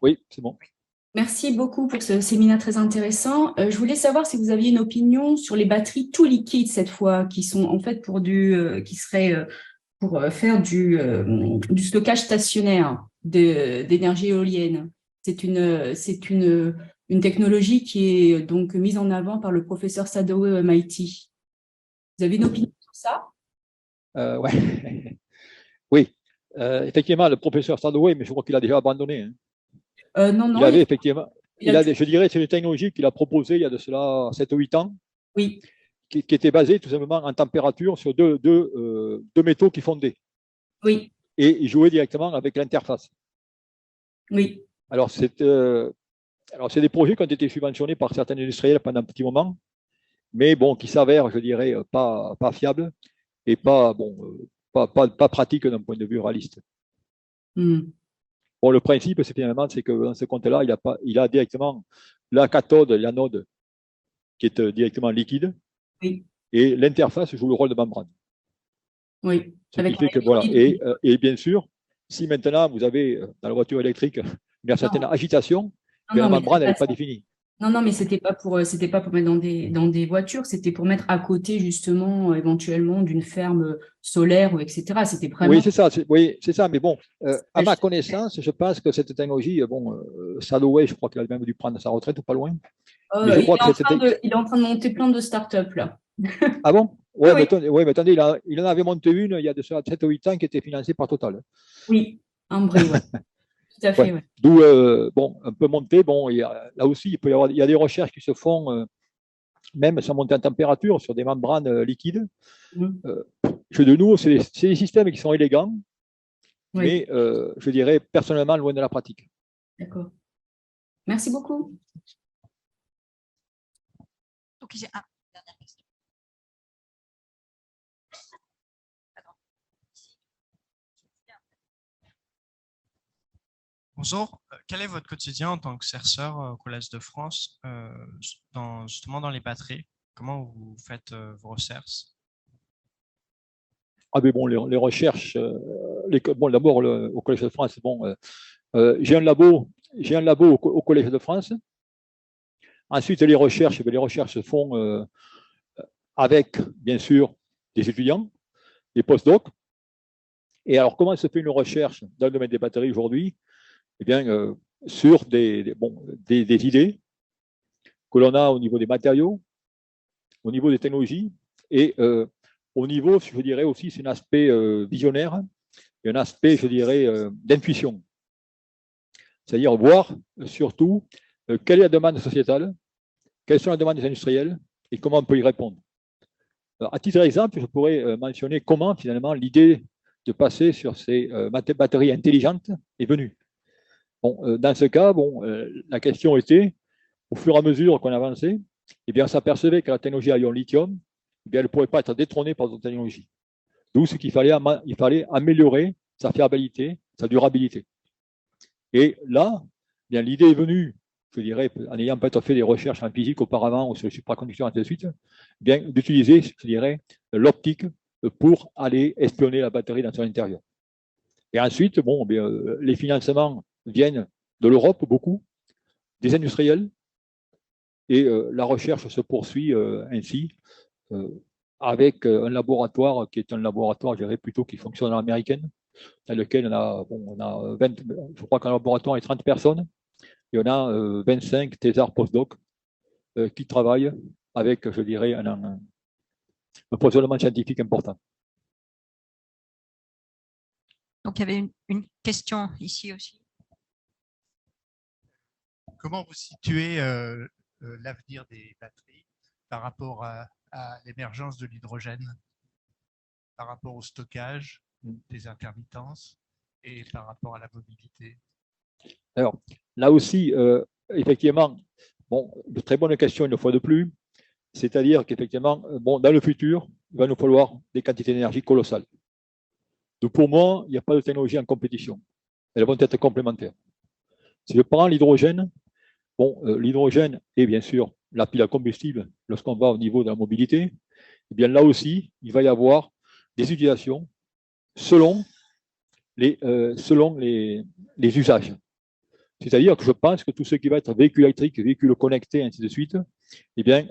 Oui, c'est bon. Merci beaucoup pour ce séminaire très intéressant. Je voulais savoir si vous aviez une opinion sur les batteries tout liquides cette fois, qui sont en fait qui seraient pour faire du stockage stationnaire d'énergie éolienne. C'est une technologie qui est donc mise en avant par le professeur Sadoway au MIT. Vous avez une opinion sur ça? Ouais. Oui. Effectivement, le professeur Sadoway, mais je crois qu'il a déjà abandonné. Hein. Non, il avait effectivement, je dirais, c'est une technologie qu'il a proposée il y a de cela 7 ou 8 ans, oui. qui était basée tout simplement en température sur deux métaux qui fondaient. Oui. Et il jouait directement avec l'interface. Oui. Alors, c'est des projets qui ont été subventionnés par certains industriels pendant un petit moment, mais bon, qui s'avèrent, je dirais, pas fiables et pas pratique d'un point de vue réaliste. Bon, le principe, c'est finalement, c'est que dans ce compte-là, il a directement la cathode, l'anode, qui est directement liquide, oui. Et l'interface joue le rôle de membrane. Oui. Ce qui fait que voilà. Et bien sûr, si maintenant vous avez dans la voiture électrique une certaine agitation, la membrane n'est pas définie. Non, mais c'était pas pour mettre dans des voitures, c'était pour mettre à côté justement éventuellement d'une ferme solaire ou etc. C'était vraiment. Oui, c'est ça. Mais bon, à ma connaissance, je pense que cette technologie, Sadoway, je crois qu'il a même dû prendre sa retraite ou pas loin. Il est en train de monter plein de startups là. Ah bon? Ouais, mais attendez, il en avait monté une il y a de 7 ou 8 ans qui était financée par Total. Oui, un vrai, ouais. Tout à fait. Ouais. D'où, un peu monté. Bon, là aussi, il y a des recherches qui se font, même sans monter en température, sur des membranes liquides. De nous, c'est des systèmes qui sont élégants, mais je dirais personnellement loin de la pratique. D'accord. Merci beaucoup. Donc, j'ai une dernière question. Bonjour, quel est votre quotidien en tant que chercheur au Collège de France, justement dans les batteries? Comment vous faites vos recherches? Ah mais bon, les recherches, d'abord au Collège de France, j'ai un labo au Collège de France. Ensuite, les recherches se font avec, bien sûr, des étudiants, des post-docs. Et alors, comment se fait une recherche dans le domaine des batteries aujourd'hui? Eh bien, sur des idées que l'on a au niveau des matériaux, au niveau des technologies, et au niveau, je dirais aussi, c'est un aspect visionnaire et un aspect, je dirais, d'intuition. C'est-à-dire voir surtout quelle est la demande sociétale, quelles sont les demandes des industriels et comment on peut y répondre. Alors, à titre d'exemple, je pourrais mentionner comment finalement l'idée de passer sur ces batteries intelligentes est venue. Bon, dans ce cas, la question était, au fur et à mesure qu'on avançait, eh bien, on s'apercevait que la technologie à ion lithium, eh bien, elle ne pourrait pas être détrônée par d'autres technologies. D'où ce qu'il fallait, il fallait améliorer sa fiabilité, sa durabilité. Et là, eh bien, l'idée est venue, je dirais, en ayant peut-être fait des recherches en physique auparavant ou sur les supraconducteurs et ainsi de suite, eh bien, d'utiliser, je dirais, l'optique pour aller espionner la batterie dans son intérieur. Et ensuite, bon, bien, les financements viennent de l'Europe, beaucoup, des industriels, et la recherche se poursuit ainsi avec un laboratoire qui est un laboratoire, je dirais, plutôt qui fonctionne à l'américaine, dans lequel on a 20, je crois qu'un laboratoire est 30 personnes, et on a 25 thésards postdoc qui travaillent avec, je dirais, un positionnement scientifique important. Donc, il y avait une question ici aussi. Comment vous situez l'avenir des batteries par rapport à l'émergence de l'hydrogène, par rapport au stockage, des intermittences et par rapport à la mobilité? Alors, là aussi, effectivement, de très bonnes questions une fois de plus. C'est-à-dire qu'effectivement, dans le futur, il va nous falloir des quantités d'énergie colossales. Donc pour moi, il n'y a pas de technologie en compétition. Elles vont être complémentaires. Si je prends l'hydrogène, l'hydrogène est bien sûr la pile à combustible lorsqu'on va au niveau de la mobilité. Eh bien là aussi, il va y avoir des utilisations selon les usages. C'est-à-dire que je pense que tout ce qui va être véhicule électrique, véhicule connecté, ainsi de suite, eh bien,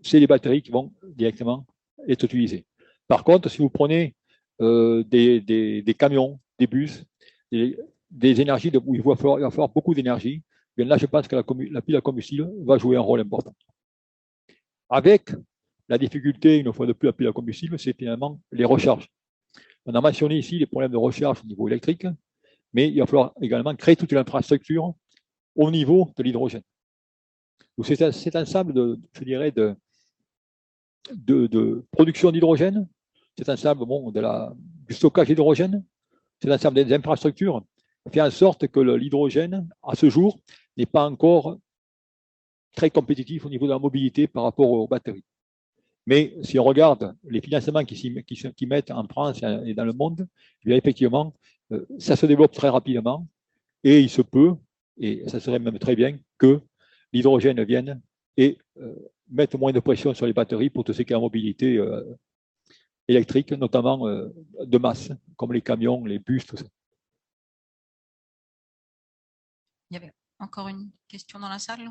c'est les batteries qui vont directement être utilisées. Par contre, si vous prenez des camions, des bus, des énergies où il va falloir beaucoup d'énergie, eh bien là, je pense que la pile à combustible va jouer un rôle important. Avec la difficulté, une fois de plus, la pile à combustible, c'est finalement les recharges. On a mentionné ici les problèmes de recharge au niveau électrique, mais il va falloir également créer toute l'infrastructure au niveau de l'hydrogène. Donc cet ensemble je dirais, de production d'hydrogène, cet ensemble du stockage d'hydrogène, cet ensemble des infrastructures fait en sorte que l'hydrogène, à ce jour, n'est pas encore très compétitif au niveau de la mobilité par rapport aux batteries. Mais si on regarde les financements qui mettent en France et dans le monde, eh bien effectivement, ça se développe très rapidement et il se peut, et ça serait même très bien, que l'hydrogène vienne et mette moins de pression sur les batteries pour tout ce qui est en mobilité électrique, notamment de masse, comme les camions, les bus, tout ça. Il y avait encore une question dans la salle?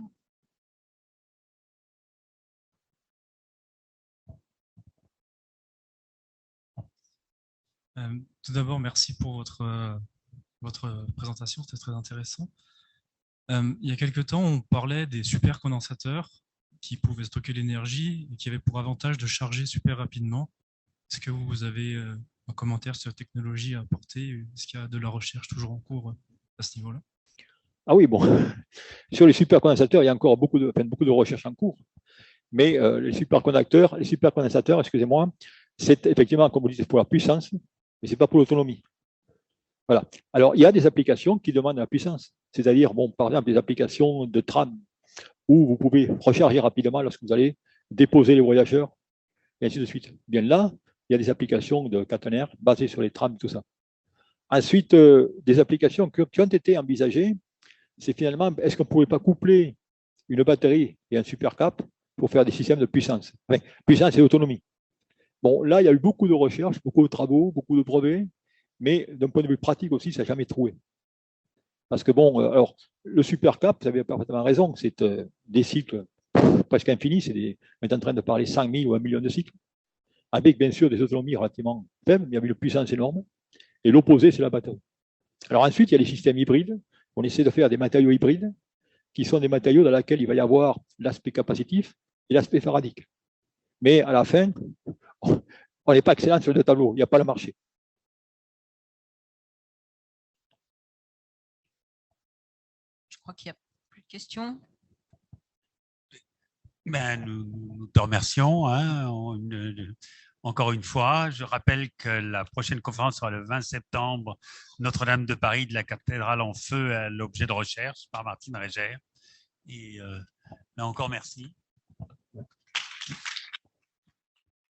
Tout d'abord, merci pour votre présentation, c'était très intéressant. Il y a quelque temps, on parlait des supercondensateurs qui pouvaient stocker l'énergie et qui avaient pour avantage de charger super rapidement. Est-ce que vous avez un commentaire sur la technologie à apporter? Est-ce qu'il y a de la recherche toujours en cours à ce niveau-là? Ah oui, sur les supercondensateurs, il y a encore beaucoup de recherches en cours. Mais les supercondensateurs, excusez-moi, c'est effectivement, comme vous dites, pour la puissance, mais ce n'est pas pour l'autonomie. Voilà. Alors, il y a des applications qui demandent la puissance. C'est-à-dire, par exemple, des applications de tram où vous pouvez recharger rapidement lorsque vous allez déposer les voyageurs, et ainsi de suite. Bien là, il y a des applications de caténaires basées sur les trams, tout ça. Ensuite, des applications qui ont été envisagées, c'est finalement, est-ce qu'on ne pouvait pas coupler une batterie et un supercap pour faire des systèmes de puissance? Enfin, puissance et autonomie. Là, il y a eu beaucoup de recherches, beaucoup de travaux, beaucoup de brevets, mais d'un point de vue pratique aussi, ça n'a jamais trouvé. Parce que alors, le supercap, vous avez parfaitement raison, c'est des cycles presque infinis, on est en train de parler 100 000 ou 1 million de cycles, avec bien sûr des autonomies relativement faibles, mais avec une puissance énorme. et l'opposé, c'est la batterie. Alors ensuite, il y a les systèmes hybrides. On essaie de faire des matériaux hybrides, qui sont des matériaux dans lesquels il va y avoir l'aspect capacitif et l'aspect faradique. Mais à la fin, on n'est pas excellent sur le tableau, il n'y a pas le marché. Je crois qu'il n'y a plus de questions. Ben, nous te remercions. Hein, encore une fois, je rappelle que la prochaine conférence sera le 20 septembre, Notre-Dame de Paris, de la cathédrale en feu à l'objet de recherche par Martine Régère. Et là encore, merci.